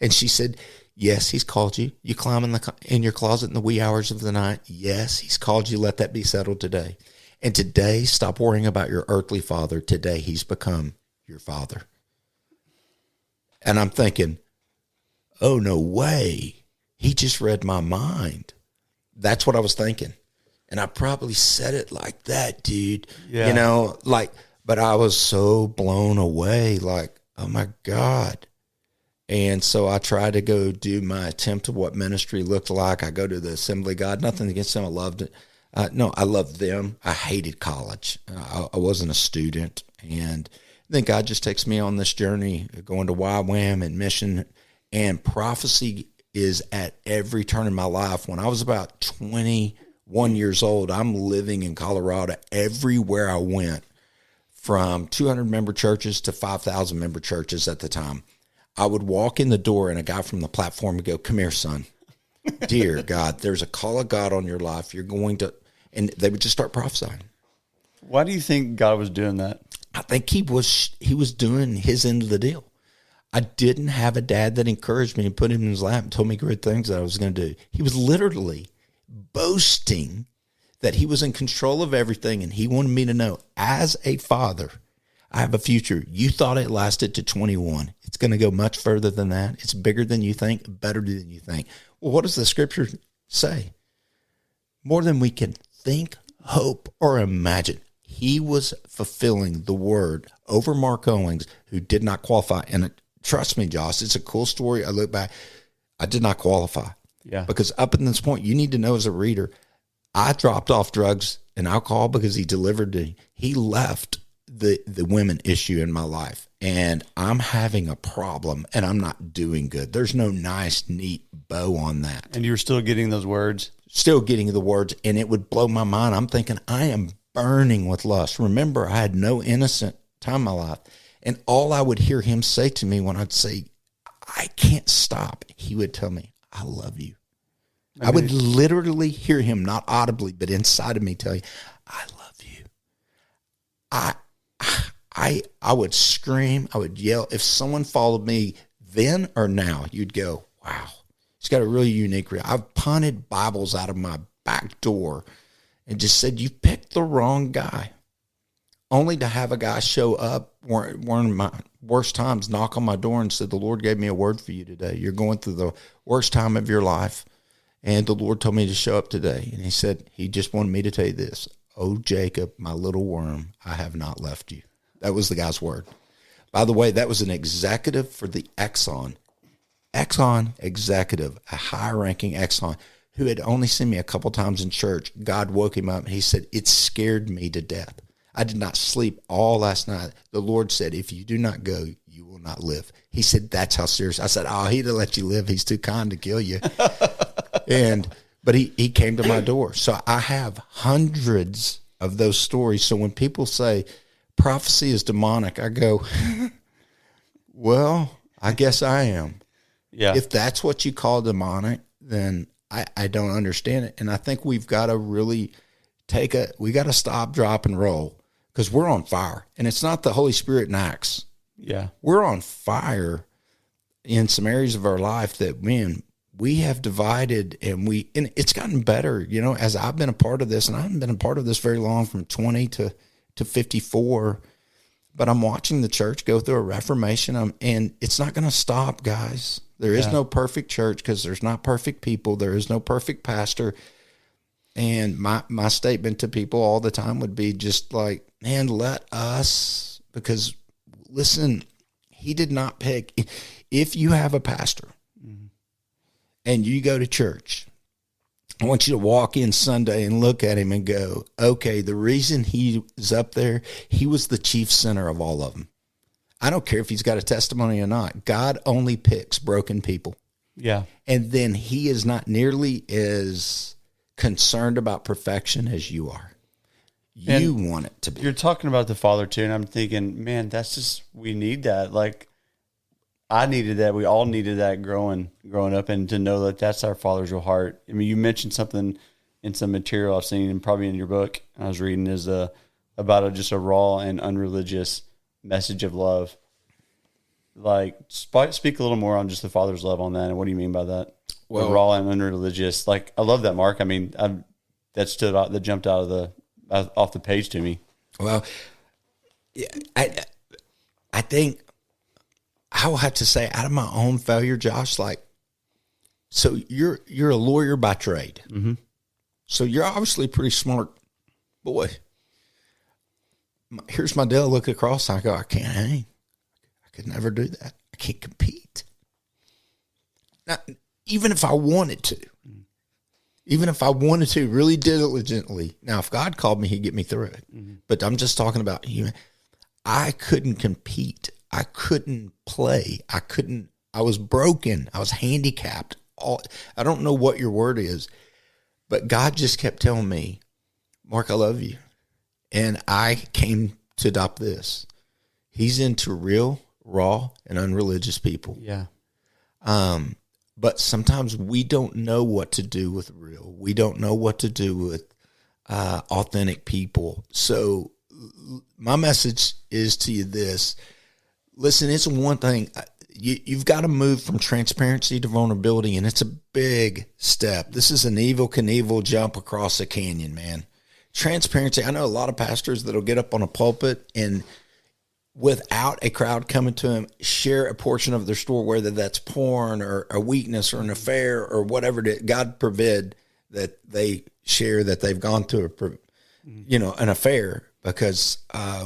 Speaker 4: And she said, yes, he's called you. You climb in your closet in the wee hours of the night. Yes, he's called you. Let that be settled today. And today, stop worrying about your earthly father. Today, he's become your father. And I'm thinking, oh, no way. He just read my mind. That's what I was thinking. And I probably said it like that, dude. Yeah. But I was so blown away, like, oh my God. And so I tried to go do my attempt of what ministry looked like. I go to the Assembly of God. Nothing against them. I loved it. No, I loved them. I hated college. I wasn't a student. And then God just takes me on this journey, going to YWAM and mission. And prophecy is at every turn in my life. When I was about 21 years old, I'm living in Colorado. Everywhere I went, from 200-member churches to 5,000-member churches at the time, I would walk in the door, and a guy from the platform would go, come here, son. Dear God, there's a call of God on your life. You're going to, and they would just start prophesying.
Speaker 2: Why do you think God was doing that?
Speaker 4: I think he was doing his end of the deal. I didn't have a dad that encouraged me and put him in his lap and told me great things that I was going to do. He was literally boasting that he was in control of everything, and he wanted me to know, as a father, I have a future. You thought it lasted to 21. It's going to go much further than that. It's bigger than you think, better than you think. Well, what does the scripture say? More than we can think, hope, or imagine. He was fulfilling the word over Mark Owings, who did not qualify. And trust me, Josh, it's a cool story. I look back, I did not qualify.
Speaker 3: Yeah.
Speaker 4: Because up in this point, you need to know as a reader, I dropped off drugs and alcohol because he delivered to me. He left the women issue in my life, and I'm having a problem, and I'm not doing good. There's no nice, neat bow on that.
Speaker 3: And you were still getting those words?
Speaker 4: Still getting the words, and it would blow my mind. I'm thinking, I am burning with lust. Remember, I had no innocent time in my life, and all I would hear him say to me when I'd say, I can't stop, he would tell me, I love you. I would literally hear him, not audibly, but inside of me tell you, I love you. I would scream, I would yell. If someone followed me then or now, you'd go, wow, he's got a really unique I've punted Bibles out of my back door and just said, you picked the wrong guy. Only to have a guy show up, one of my worst times, knock on my door and said, the Lord gave me a word for you today. You're going through the worst time of your life, and the Lord told me to show up today. And he said, he just wanted me to tell you this. Oh, Jacob, my little worm, I have not left you. That was the guy's word. By the way, that was an executive for the Exxon executive, a high-ranking Exxon, who had only seen me a couple times in church. God woke him up, and he said, it scared me to death. I did not sleep all last night. The Lord said, if you do not go, you will not live. He said, that's how serious. I said, oh, he'd have let you live. He's too kind to kill you. But he came to my door. So I have hundreds of those stories. So when people say prophecy is demonic, I go, well, I guess I am.
Speaker 3: Yeah.
Speaker 4: If that's what you call demonic, then I don't understand it. And I think we've got to really we got to stop, drop, and roll, because we're on fire. And it's not the Holy Spirit in Acts.
Speaker 3: Yeah.
Speaker 4: We're on fire in some areas of our life that, man, we have divided, and it's gotten better, as I've been a part of this, and I haven't been a part of this very long, from 20 to 54, but I'm watching the church go through a reformation, and it's not going to stop, guys. There is no perfect church, because there's not perfect people. There is no perfect pastor. And my statement to people all the time would be just like, man, let us, because listen, he did not pick. If you have a pastor and you go to church, I want you to walk in Sunday and look at him and go, okay, the reason he is up there, he was the chief sinner of all of them. I don't care if he's got a testimony or not. God only picks broken people.
Speaker 3: Yeah.
Speaker 4: And then he is not nearly as concerned about perfection as you are. You want it to be.
Speaker 3: You're talking about the Father too, and I'm thinking, man, that's just, we need that. Like, I needed that. We all needed that growing up, and to know that that's our Father's real heart. I mean, you mentioned something in some material I've seen, and probably in your book I was reading, is about just a raw and unreligious message of love. Like, speak a little more on just the Father's love on that, and what do you mean by that? Well, raw and unreligious. Like, I love that, Mark. I mean, that jumped out of off the page to me.
Speaker 4: Well, I think I will have to say, out of my own failure, Josh, like, so you're a lawyer by trade. Mm-hmm. So you're obviously pretty smart boy. Here's my deal. Look across. I go, I can't hang. I could never do that. I can't compete. Now, even if I wanted to, really diligently. Now, if God called me, he'd get me through it. Mm-hmm. But I'm just talking about I couldn't compete. I couldn't play. I was broken. I was handicapped. I don't know what your word is, but God just kept telling me, Mark, I love you. And I came to adopt this. He's into real, raw, and unreligious people.
Speaker 3: Yeah.
Speaker 4: But sometimes we don't know what to do with real. We don't know what to do with authentic people. So my message is to you this. Listen, it's one thing. You've got to move from transparency to vulnerability, and it's a big step. This is an Evel Knievel jump across a canyon, man. Transparency. I know a lot of pastors that'll get up on a pulpit, and without a crowd coming to him, share a portion of their story, whether that's porn or a weakness or an affair or whatever. God forbid that they share that they've gone through an affair, because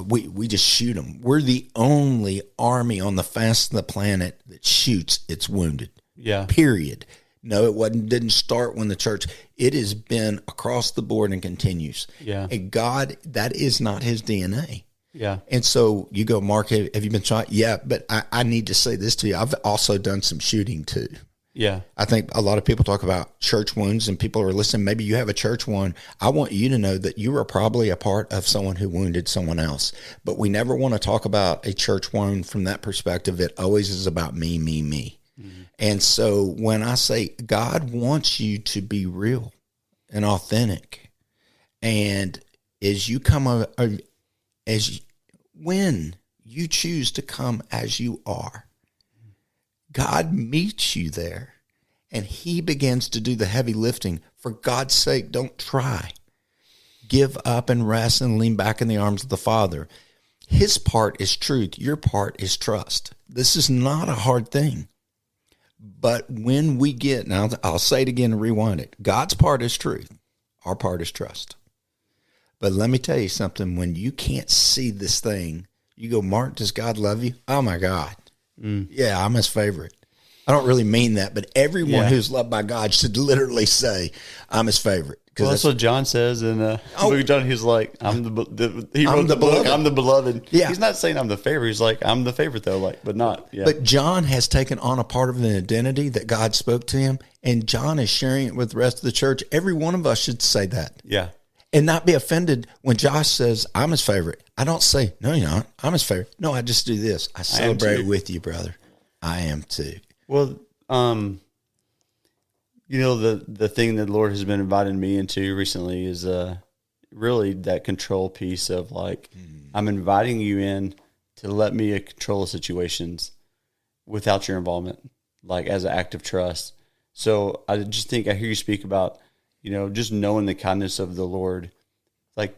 Speaker 4: we just shoot them. We're the only army on the face of the planet that shoots its wounded.
Speaker 3: Yeah.
Speaker 4: Period. No, didn't start when the church. It has been across the board and continues.
Speaker 3: Yeah.
Speaker 4: And God, that is not his DNA.
Speaker 3: Yeah.
Speaker 4: And so you go, Mark, have you been shot? Yeah, but I need to say this to you. I've also done some shooting too.
Speaker 3: Yeah.
Speaker 4: I think a lot of people talk about church wounds, and people are listening. Maybe you have a church wound. I want you to know that you are probably a part of someone who wounded someone else. But we never want to talk about a church wound from that perspective. It always is about me, me, me. Mm-hmm. And so when I say God wants you to be real and authentic, and as you come, when you choose to come as you are, God meets you there, and he begins to do the heavy lifting. For God's sake, don't try. Give up and rest and lean back in the arms of the Father. His part is truth. Your part is trust. This is not a hard thing. But when we get, now I'll say it again and rewind it. God's part is truth. Our part is trust. But let me tell you something. When you can't see this thing, you go, Mark, does God love you? Oh, my God. Yeah, I'm his favorite. I don't really mean that, but everyone who's loved by God should literally say, I'm his favorite.
Speaker 3: Well, that's what John says in the book of John. He's like, he wrote the book, I'm the beloved.
Speaker 4: Yeah.
Speaker 3: He's not saying I'm the favorite. He's like, I'm the favorite, though, but not. Yeah.
Speaker 4: But John has taken on a part of an identity that God spoke to him, and John is sharing it with the rest of the church. Every one of us should say that.
Speaker 3: Yeah.
Speaker 4: And not be offended when Josh says, I'm his favorite. I don't say, no, you're not. I'm his favorite. No, I just do this. I celebrate with you, brother. I am too.
Speaker 3: Well, the thing that the Lord has been inviting me into recently is really that control piece of I'm inviting you in to let me control the situations without your involvement, as an act of trust. So I just think I hear you speak about, just knowing the kindness of the Lord,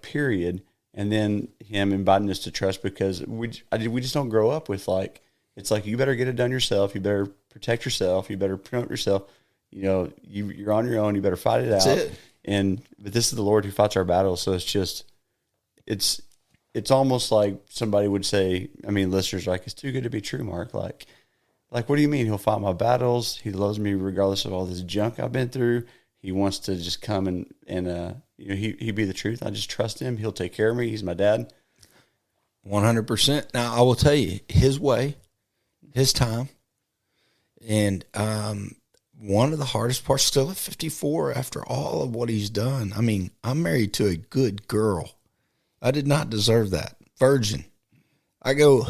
Speaker 3: period. And then him inviting us to trust, because we just don't grow up with it's you better get it done yourself. You better protect yourself. You better promote yourself. You're on your own. You better fight it out.
Speaker 4: That's it.
Speaker 3: But this is the Lord who fights our battles. So it's almost like somebody would say, listeners are it's too good to be true, Mark. What do you mean? He'll fight my battles. He loves me regardless of all this junk I've been through. He wants to just come and he be the truth. I just trust him. He'll take care of me. He's my dad.
Speaker 4: 100%. Now I will tell you, his way, his time. And one of the hardest parts, still at 54, after all of what he's done. I'm married to a good girl. I did not deserve that. Virgin. I go,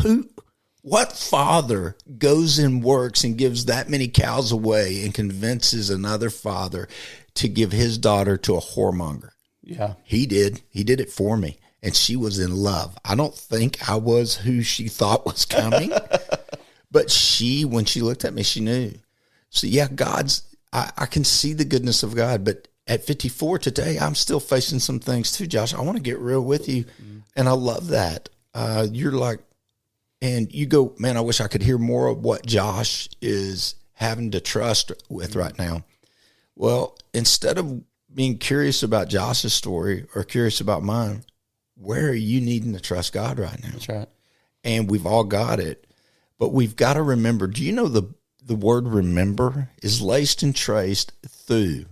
Speaker 4: what father goes and works and gives that many cows away and convinces another father to give his daughter to a whoremonger?
Speaker 3: Yeah.
Speaker 4: He did. He did it for me. And she was in love. I don't think I was who she thought was coming. But when she looked at me, she knew. So yeah, I can see the goodness of God. But at 54 today, I'm still facing some things too, Josh. I want to get real with you. And I love that. You're and you go, man, I wish I could hear more of what Josh is having to trust with right now. Well, instead of being curious about Josh's story or curious about mine, where are you needing to trust God right now?
Speaker 3: That's right.
Speaker 4: And we've all got it. But we've got to remember, do you know the word remember is laced and traced through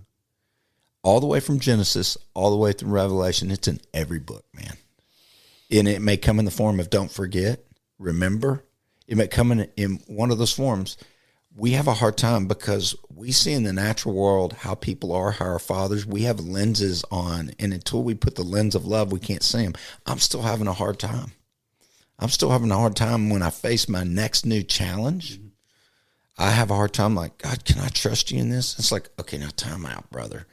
Speaker 4: all the way from Genesis, all the way through Revelation. It's in every book, man. And it may come in the form of don't forget, remember. It may come in one of those forms. We have a hard time because we see in the natural world how people are, how our fathers, we have lenses on. And until we put the lens of love, we can't see them. I'm still having a hard time. When I face my next new challenge. Mm-hmm. I have a hard time God, can I trust you in this? It's okay, now time out, brother.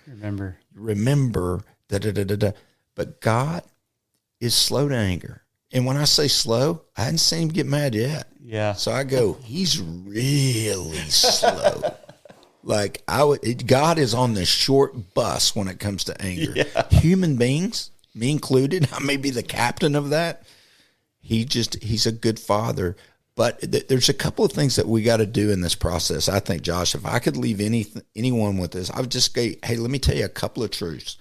Speaker 4: Remember, da-da-da-da-da. But God is slow to anger. And when I say slow, I hadn't seen him get mad yet.
Speaker 3: Yeah.
Speaker 4: So I go, he's really slow. God is on the short bus when it comes to anger. Yeah. Human beings, me included, I may be the captain of that. He's a good father. But there's a couple of things that we got to do in this process. I think, Josh, if I could leave anyone with this, I would just say, hey, let me tell you a couple of truths.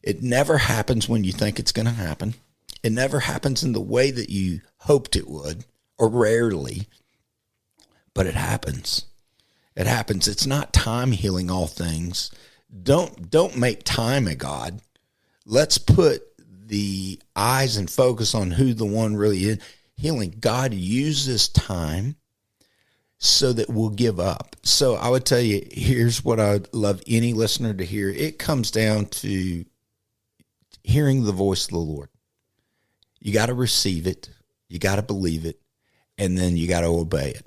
Speaker 4: It never happens when you think it's going to happen. It never happens in the way that you hoped it would, or rarely, but it happens. It happens. It's not time healing all things. Don't make time a God. Let's put the eyes and focus on who the one really is. Healing. God uses time so that we'll give up. So I would tell you, here's what I would love any listener to hear. It comes down to hearing the voice of the Lord. You got to receive it. You got to believe it. And then you got to obey it.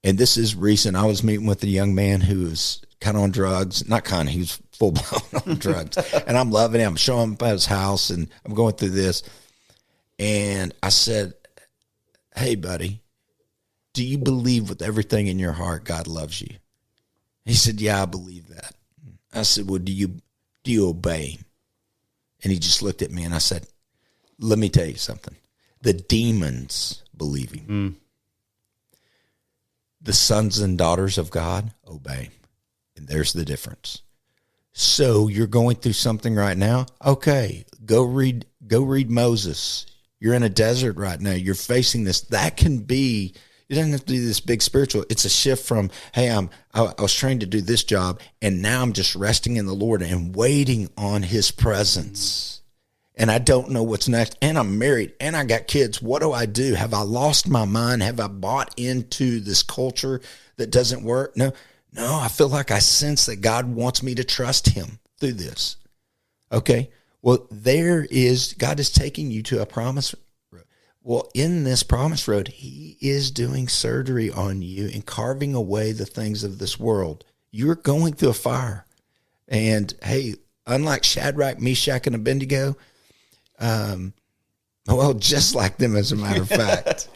Speaker 4: And this is recent. I was meeting with a young man who was kind of on drugs. Not kind of, he was full blown on drugs. And I'm loving him. I'm showing him about his house and I'm going through this. And I said, hey, buddy, do you believe with everything in your heart God loves you? He said, yeah, I believe that. I said, well, do you obey him? And he just looked at me and I said, let me tell you something. The demons believe him. The sons and daughters of God obey him. And there's the difference. So you're going through something right now? Okay, go read Moses. You're in a desert right now. You're facing this. That can be, it doesn't have to be this big spiritual. It's a shift from, hey, I was trained to do this job, and now I'm just resting in the Lord and waiting on his presence. And I don't know what's next. And I'm married, and I got kids. What do I do? Have I lost my mind? Have I bought into this culture that doesn't work? No, I feel like I sense that God wants me to trust him through this. Okay. Well, God is taking you to a promise road. Well, in this promise road, he is doing surgery on you and carving away the things of this world. You're going through a fire. And hey, unlike Shadrach, Meshach, and Abednego, just like them, as a matter of fact,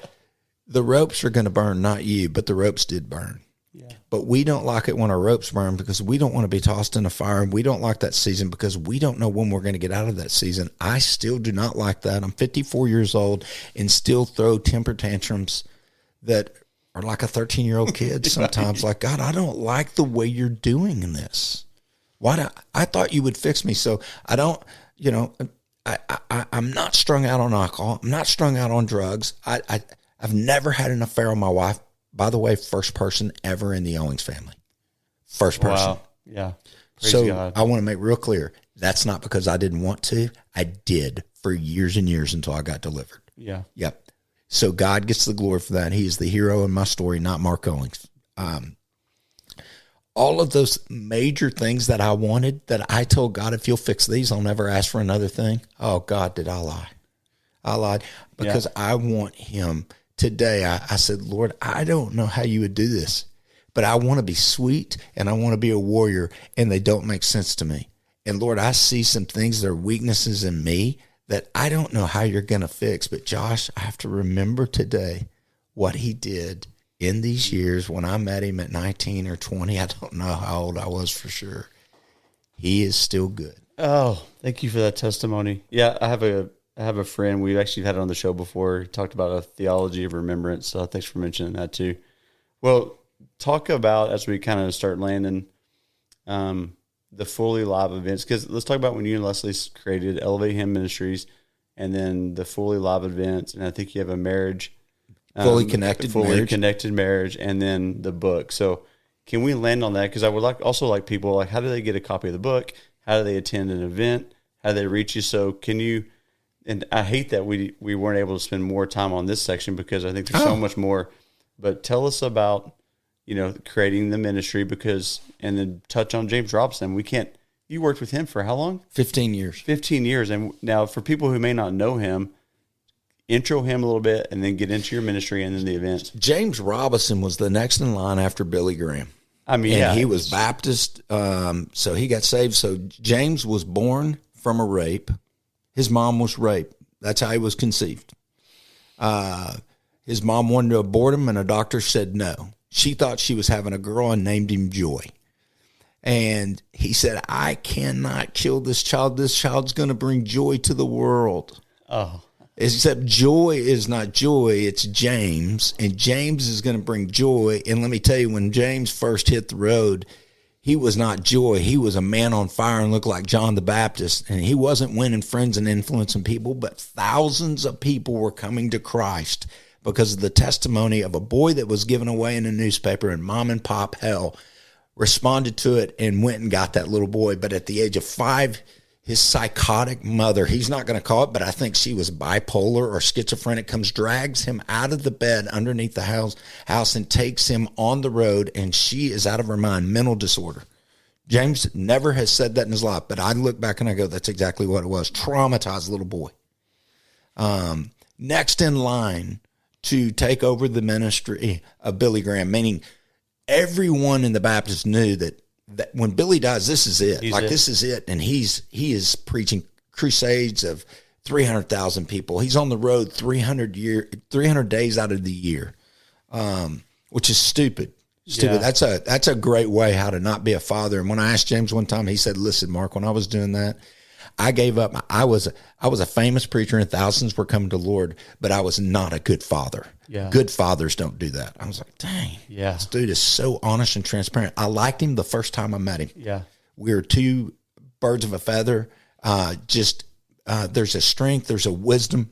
Speaker 4: the ropes are going to burn, not you, but the ropes did burn. Yeah. But we don't like it when our ropes burn because we don't want to be tossed in a fire. And we don't like that season because we don't know when we're going to get out of that season. I still do not like that. I'm 54 years old and still throw temper tantrums that are like a 13-year-old kid sometimes. Like, God, I don't like the way you're doing this. I thought you would fix me. So I don't, I'm not strung out on alcohol. I'm not strung out on drugs. I've never had an affair on my wife. By the way, first person ever in the Owings family. First person.
Speaker 3: Wow. Yeah. Praise
Speaker 4: so
Speaker 3: God.
Speaker 4: I want to make real clear. That's not because I didn't want to. I did for years and years until I got delivered.
Speaker 3: Yeah.
Speaker 4: Yep. So God gets the glory for that. He is the hero in my story, not Marc Owings. All of those major things that I wanted, that I told God, if you'll fix these, I'll never ask for another thing. Oh, God, did I lie? I lied because I want him. Today, I said, Lord, I don't know how you would do this, but I want to be sweet and I want to be a warrior, and they don't make sense to me. And Lord, I see some things that are weaknesses in me that I don't know how you're going to fix. But Josh, I have to remember today what he did in these years when I met him at 19 or 20. I don't know how old I was for sure. He is still good.
Speaker 3: Oh, thank you for that testimony. Yeah, I have a friend. We've actually had it on the show before. He talked about a theology of remembrance. So thanks for mentioning that too. Well, talk about, as we kind of start landing, the fully live events. Because let's talk about when you and Leslie created ElevateHim Ministries, and then the fully live events. And I think you have a marriage,
Speaker 4: fully connected marriage,
Speaker 3: and then the book. So can we land on that? Because I would also like people, like, how do they get a copy of the book? How do they attend an event? How do they reach you? So can you? And I hate that we weren't able to spend more time on this section because I think there's so much more. But tell us about, creating the ministry, and then touch on James Robson. You worked with him for how long?
Speaker 4: 15 years.
Speaker 3: 15 years. And now for people who may not know him, intro him a little bit and then get into your ministry and then the events.
Speaker 4: James Robinson was the next in line after Billy Graham.
Speaker 3: I mean,
Speaker 4: he was Baptist, so he got saved. So James was born from a rape. His mom was raped. That's how he was conceived. His mom wanted to abort him, and a doctor said no. She thought she was having a girl and named him Joy. And he said, I cannot kill this child. This child's going to bring joy to the world.
Speaker 3: Oh.
Speaker 4: Except joy is not joy, it's James. And James is going to bring joy. And let me tell you, when James first hit the road, he was not joy. He was a man on fire and looked like John the Baptist. And he wasn't winning friends and influencing people, but thousands of people were coming to Christ because of the testimony of a boy that was given away in a newspaper, and mom and pop hell responded to it and went and got that little boy. But at the age of 5, his psychotic mother, he's not going to call it, but I think she was bipolar or schizophrenic, comes, drags him out of the bed underneath the house and takes him on the road, and she is out of her mind, mental disorder. James never has said that in his life, but I look back and I go, that's exactly what it was. Traumatized little boy. Next in line to take over the ministry of Billy Graham, meaning everyone in the Baptist knew that when Billy dies, this is it. This is it. And he is preaching crusades of 300,000 people. He's on the road 300 days out of the year, which is stupid. Yeah. That's a great way how to not be a father. And when I asked James one time, he said, listen, Mark, when I was doing that, I gave up. I was a famous preacher and thousands were coming to the Lord, but I was not a good father. Yeah. Good fathers don't do that. I was like, dang, this dude is so honest and transparent. I liked him the first time I met him. Yeah. We were two birds of a feather. There's a strength, there's a wisdom.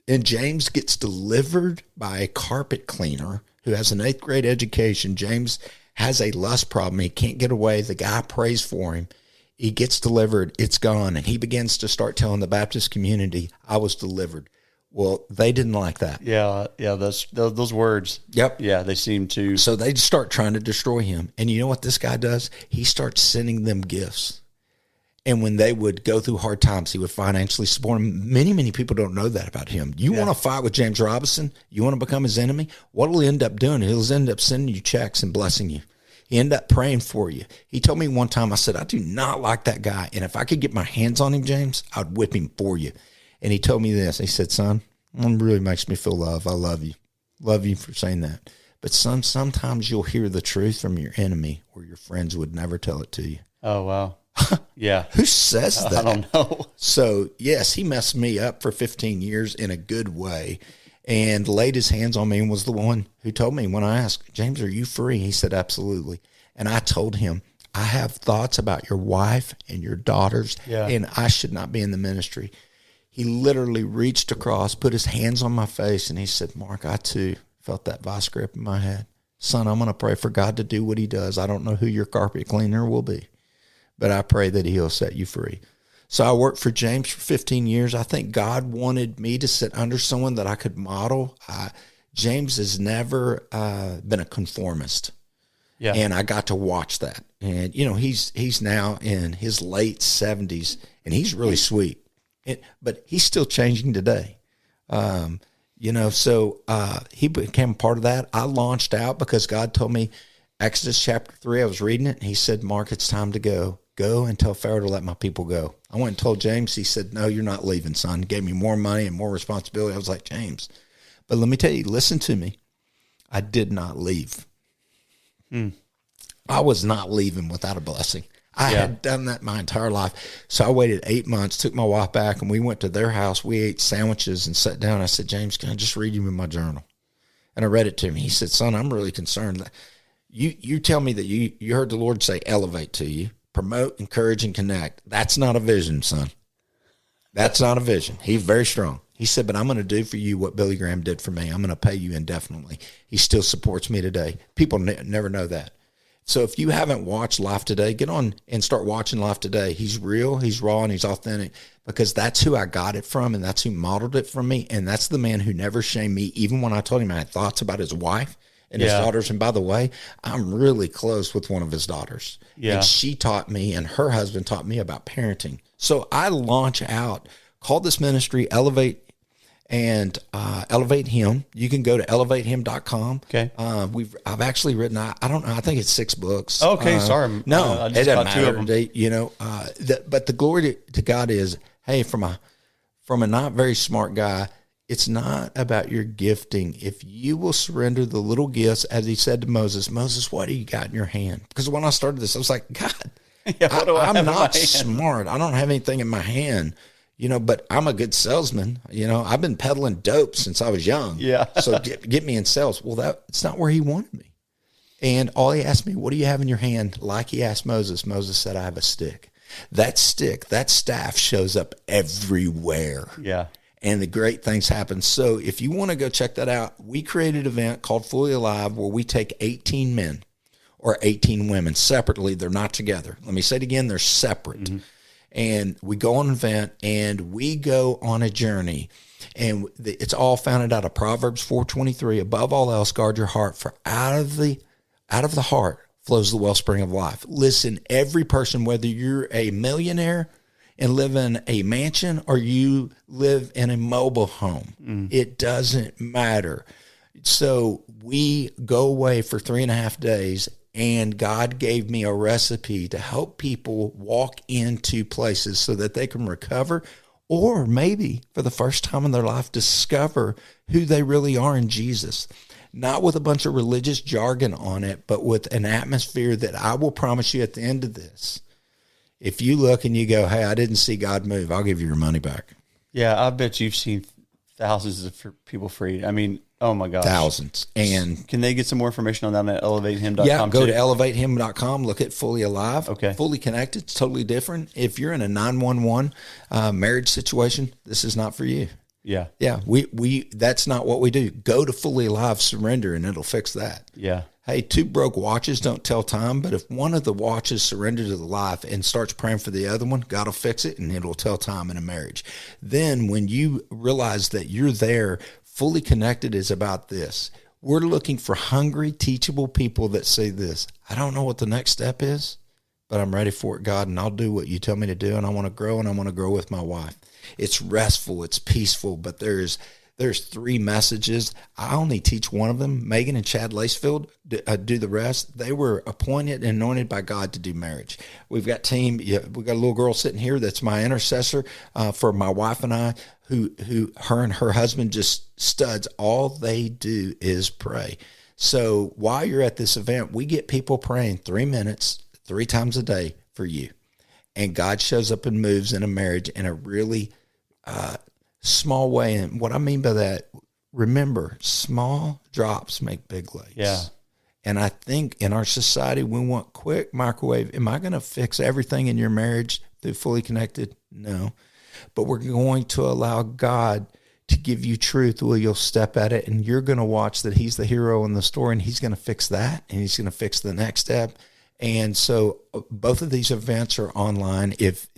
Speaker 4: And James gets delivered by a carpet cleaner who has an 8th grade education. James has a lust problem. He can't get away. The guy prays for him. He gets delivered. It's gone. And he begins to start telling the Baptist community, I was delivered. Well, they didn't like that.
Speaker 3: Yeah, those words.
Speaker 4: Yep.
Speaker 3: Yeah, they seem to.
Speaker 4: So they start trying to destroy him. And you know what this guy does? He starts sending them gifts. And when they would go through hard times, he would financially support them. Many, many people don't know that about him. You want to fight with James Robinson? You want to become his enemy? What he'll end up doing, he'll end up sending you checks and blessing you. He ended up praying for you. He told me one time, I said, I do not like that guy. And if I could get my hands on him, James, I'd whip him for you. And he told me this. He said, son, it really makes me feel love. I love you. Love you for saying that. But son, sometimes you'll hear the truth from your enemy where your friends would never tell it to you.
Speaker 3: Oh, wow. Yeah.
Speaker 4: Who says that?
Speaker 3: I don't know.
Speaker 4: So, yes, he messed me up for 15 years in a good way and laid his hands on me and was the one who told me when I asked, James, are you free? He said, absolutely. And I told him, I have thoughts about your wife and your daughters, and I should not be in the ministry. He literally reached across, put his hands on my face, and he said, Mark, I too felt that vice grip in my head. Son, I'm going to pray for God to do what he does. I don't know who your carpet cleaner will be, but I pray that he'll set you free. So I worked for James for 15 years. I think God wanted me to sit under someone that I could model. James has never been a conformist. Yeah. And I got to watch that. And, you know, he's now in his late 70s, and he's really sweet. But he's still changing today. So he became a part of that. I launched out because God told me, Exodus chapter 3, I was reading it, and he said, Mark, it's time to go. Go and tell Pharaoh to let my people go. I went and told James. He said, no, you're not leaving, son. He gave me more money and more responsibility. I was like, James. But let me tell you, listen to me. I did not leave. I was not leaving without a blessing. I had done that my entire life. So I waited 8 months, took my wife back, and we went to their house. We ate sandwiches and sat down. I said, James, can I just read you in my journal? And I read it to him. He said, son, I'm really concerned. You tell me that you heard the Lord say elevate to you, promote, encourage, and connect. That's not a vision, son. That's not a vision. He's very strong. He said, but I'm going to do for you what Billy Graham did for me. I'm going to pay you indefinitely. He still supports me today. People never know that. So if you haven't watched Life Today, get on and start watching Life Today. He's real, he's raw, and he's authentic because that's who I got it from, and that's who modeled it from me, and that's the man who never shamed me, even when I told him I had thoughts about his wife and his daughters. And by the way, I'm really close with one of his daughters. Yeah. And she taught me, and her husband taught me about parenting. So I launch out, call this ministry Elevate and ElevateHim. You can go to ElevateHim.com. Okay. I've actually written, I don't know, I think it's 6 books.
Speaker 3: Okay, sorry.
Speaker 4: No,
Speaker 3: it doesn't matter. 2 of
Speaker 4: them. But the glory to God is, hey, from a not very smart guy, it's not about your gifting. If you will surrender the little gifts, as he said to Moses, Moses, what do you got in your hand? Because when I started this, I was like, God, I'm not smart. I don't have anything in my hand. but I'm a good salesman. I've been peddling dope since I was young.
Speaker 3: Yeah.
Speaker 4: So get me in sales. Well, it's not where he wanted me. And all he asked me, what do you have in your hand? Like he asked Moses. Moses said, I have a stick. That stick, that staff shows up everywhere.
Speaker 3: Yeah.
Speaker 4: And the great things happen. So if you want to go check that out, we created an event called Fully Alive where we take 18 men or 18 women separately. They're not together. Let me say it again. They're separate. Mm-hmm. And we go on an event and we go on a journey. And it's all founded out of Proverbs 4:23. Above all else, guard your heart, for out of the heart flows the wellspring of life. Listen, every person, whether you're a millionaire and live in a mansion or you live in a mobile home, it doesn't matter. So we go away for 3.5 days, and God gave me a recipe to help people walk into places so that they can recover, or maybe for the first time in their life, discover who they really are in Jesus. Not with a bunch of religious jargon on it, but with an atmosphere that I will promise you at the end of this, if you look and you go, hey, I didn't see God move, I'll give you your money back.
Speaker 3: Yeah, I bet you've seen thousands of people freed. I mean, oh my gosh.
Speaker 4: Thousands. And
Speaker 3: can they get some more information on that at ElevateHim.com?
Speaker 4: Yeah, go
Speaker 3: too?
Speaker 4: to ElevateHim.com, look at Fully Alive.
Speaker 3: Okay.
Speaker 4: Fully Connected, it's totally different. If you're in a 911 marriage situation, this is not for you.
Speaker 3: Yeah.
Speaker 4: Yeah, we that's not what we do. Go to Fully Alive, surrender, and it'll fix that.
Speaker 3: Yeah.
Speaker 4: Hey, 2 broke watches don't tell time, but if one of the watches surrenders to the life and starts praying for the other one, God will fix it, and it'll tell time in a marriage. Then when you realize that you're there, Fully Connected is about this. We're looking for hungry, teachable people that say this: I don't know what the next step is, but I'm ready for it, God, and I'll do what you tell me to do, and I want to grow, and I want to grow with my wife. It's restful, it's peaceful, but there's 3 messages. I only teach one of them. Megan and Chad Lacefield do the rest. They were appointed and anointed by God to do marriage. We've got we've got a little girl sitting here that's my intercessor for my wife and I, who her and her husband just studs. All they do is pray. So while you're at this event, we get people praying 3 minutes, 3 times a day for you. And God shows up and moves in a marriage in a really small way. And what I mean by that, remember, small drops make big lakes.
Speaker 3: Yeah.
Speaker 4: And I think in our society, we want quick microwave. Am I going to fix everything in your marriage through Fully Connected? No. But we're going to allow God to give you truth where you'll step at it, and you're going to watch that he's the hero in the story, and he's going to fix that, and he's going to fix the next step. And so both of these events are online. If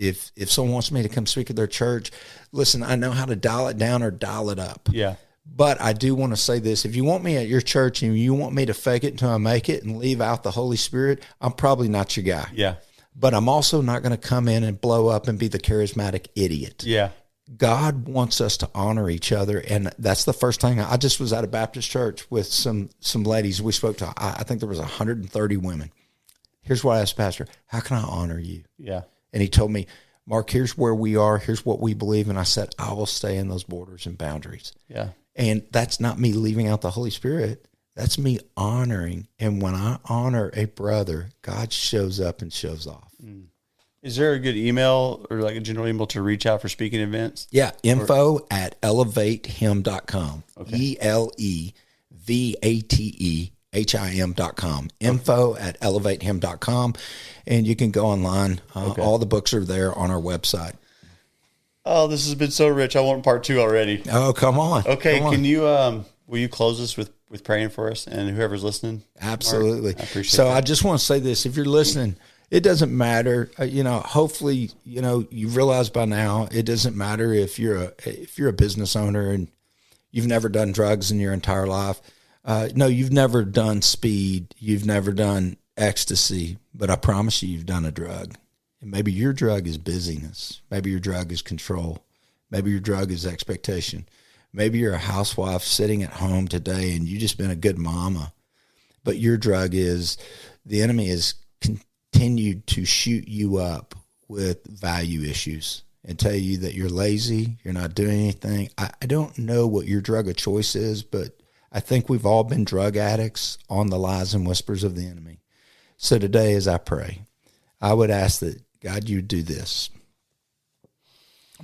Speaker 4: someone wants me to come speak at their church, listen, I know how to dial it down or dial it up.
Speaker 3: Yeah.
Speaker 4: But I do want to say this. If you want me at your church and you want me to fake it until I make it and leave out the Holy Spirit, I'm probably not your guy.
Speaker 3: Yeah.
Speaker 4: But I'm also not going to come in and blow up and be the charismatic idiot.
Speaker 3: Yeah.
Speaker 4: God wants us to honor each other. And that's the first thing. I just was at a Baptist church with some ladies. We spoke to, I think there was 130 women. Here's what I asked Pastor: how can I honor you?
Speaker 3: Yeah.
Speaker 4: And he told me, Mark, here's where we are. Here's what we believe. And I said, I will stay in those borders and boundaries.
Speaker 3: Yeah.
Speaker 4: And that's not me leaving out the Holy Spirit. That's me honoring. And when I honor a brother, God shows up and shows off.
Speaker 3: Is there a good email or like a general email to reach out for speaking events?
Speaker 4: Yeah. Info at ElevateHim.com.
Speaker 3: Okay.
Speaker 4: ElevateHim.com. Info at ElevateHim.com. And you can go online. All the books are there on our website.
Speaker 3: Oh, this has been so rich. I want part 2 already.
Speaker 4: Oh, come on.
Speaker 3: Okay.
Speaker 4: Come on.
Speaker 3: Can you, will you close us with praying for us and whoever's listening?
Speaker 4: Absolutely.
Speaker 3: Mark, I appreciate
Speaker 4: that.
Speaker 3: that.
Speaker 4: I just want to say this. If you're listening, it doesn't matter. Hopefully, you've realized by now, it doesn't matter if you're a business owner and you've never done drugs in your entire life. No, you've never done speed. You've never done ecstasy, but I promise you've done a drug. And maybe your drug is busyness. Maybe your drug is control. Maybe your drug is expectation. Maybe you're a housewife sitting at home today and you've just been a good mama, but your drug is the enemy has continued to shoot you up with value issues and tell you that you're lazy, you're not doing anything. I don't know what your drug of choice is, but I think we've all been drug addicts on the lies and whispers of the enemy. So today, as I pray, I would ask that God, you do this.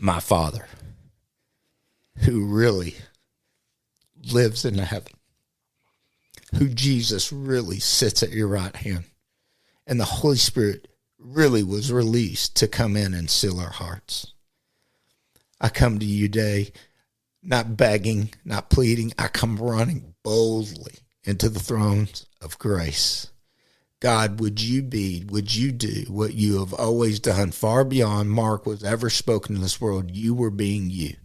Speaker 4: my Father, who really lives in heaven, who Jesus really sits at your right hand, and the Holy Spirit really was released to come in and seal our hearts. I come to you today, not begging, not pleading. I come running boldly into the thrones of grace. God, would you do what you have always done, far beyond Mark was ever spoken in this world? You were being you.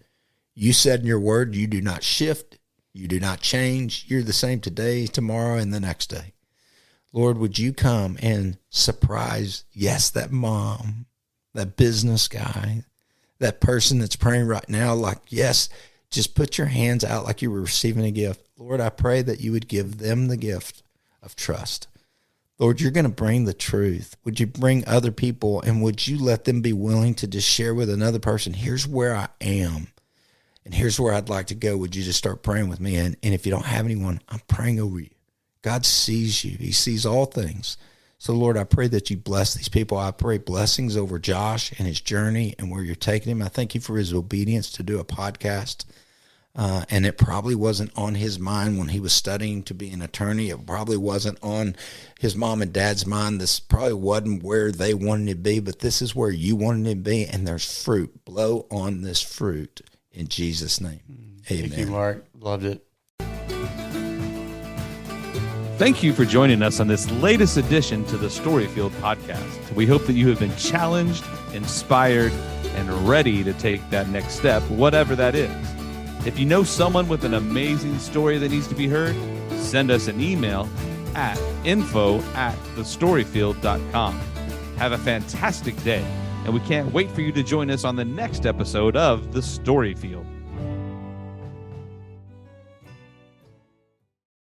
Speaker 4: You said in your word, you do not shift, you do not change. You're the same today, tomorrow, and the next day. Lord, would you come and surprise, yes, that mom, that business guy, that person that's praying right now, like, yes, just put your hands out like you were receiving a gift. Lord, I pray that you would give them the gift of trust. Lord, you're going to bring the truth. Would you bring other people, and would you let them be willing to just share with another person, here's where I am, and here's where I'd like to go. Would you just start praying with me? And if you don't have anyone, I'm praying over you. God sees you. He sees all things. So, Lord, I pray that you bless these people. I pray blessings over Josh and his journey and where you're taking him. I thank you for his obedience to do a podcast. And it probably wasn't on his mind when he was studying to be an attorney. It probably wasn't on his mom and dad's mind. This probably wasn't where they wanted to be, but this is where you wanted to be, and there's fruit. Blow on this fruit in Jesus' name. Amen.
Speaker 3: Thank you, Mark. Loved it.
Speaker 1: Thank you for joining us on this latest edition to the Storyfield podcast. We hope that you have been challenged, inspired, and ready to take that next step, whatever that is. If you know someone with an amazing story that needs to be heard, send us an email at info@thestoryfield.com. Have a fantastic day, and we can't wait for you to join us on the next episode of The Storyfield.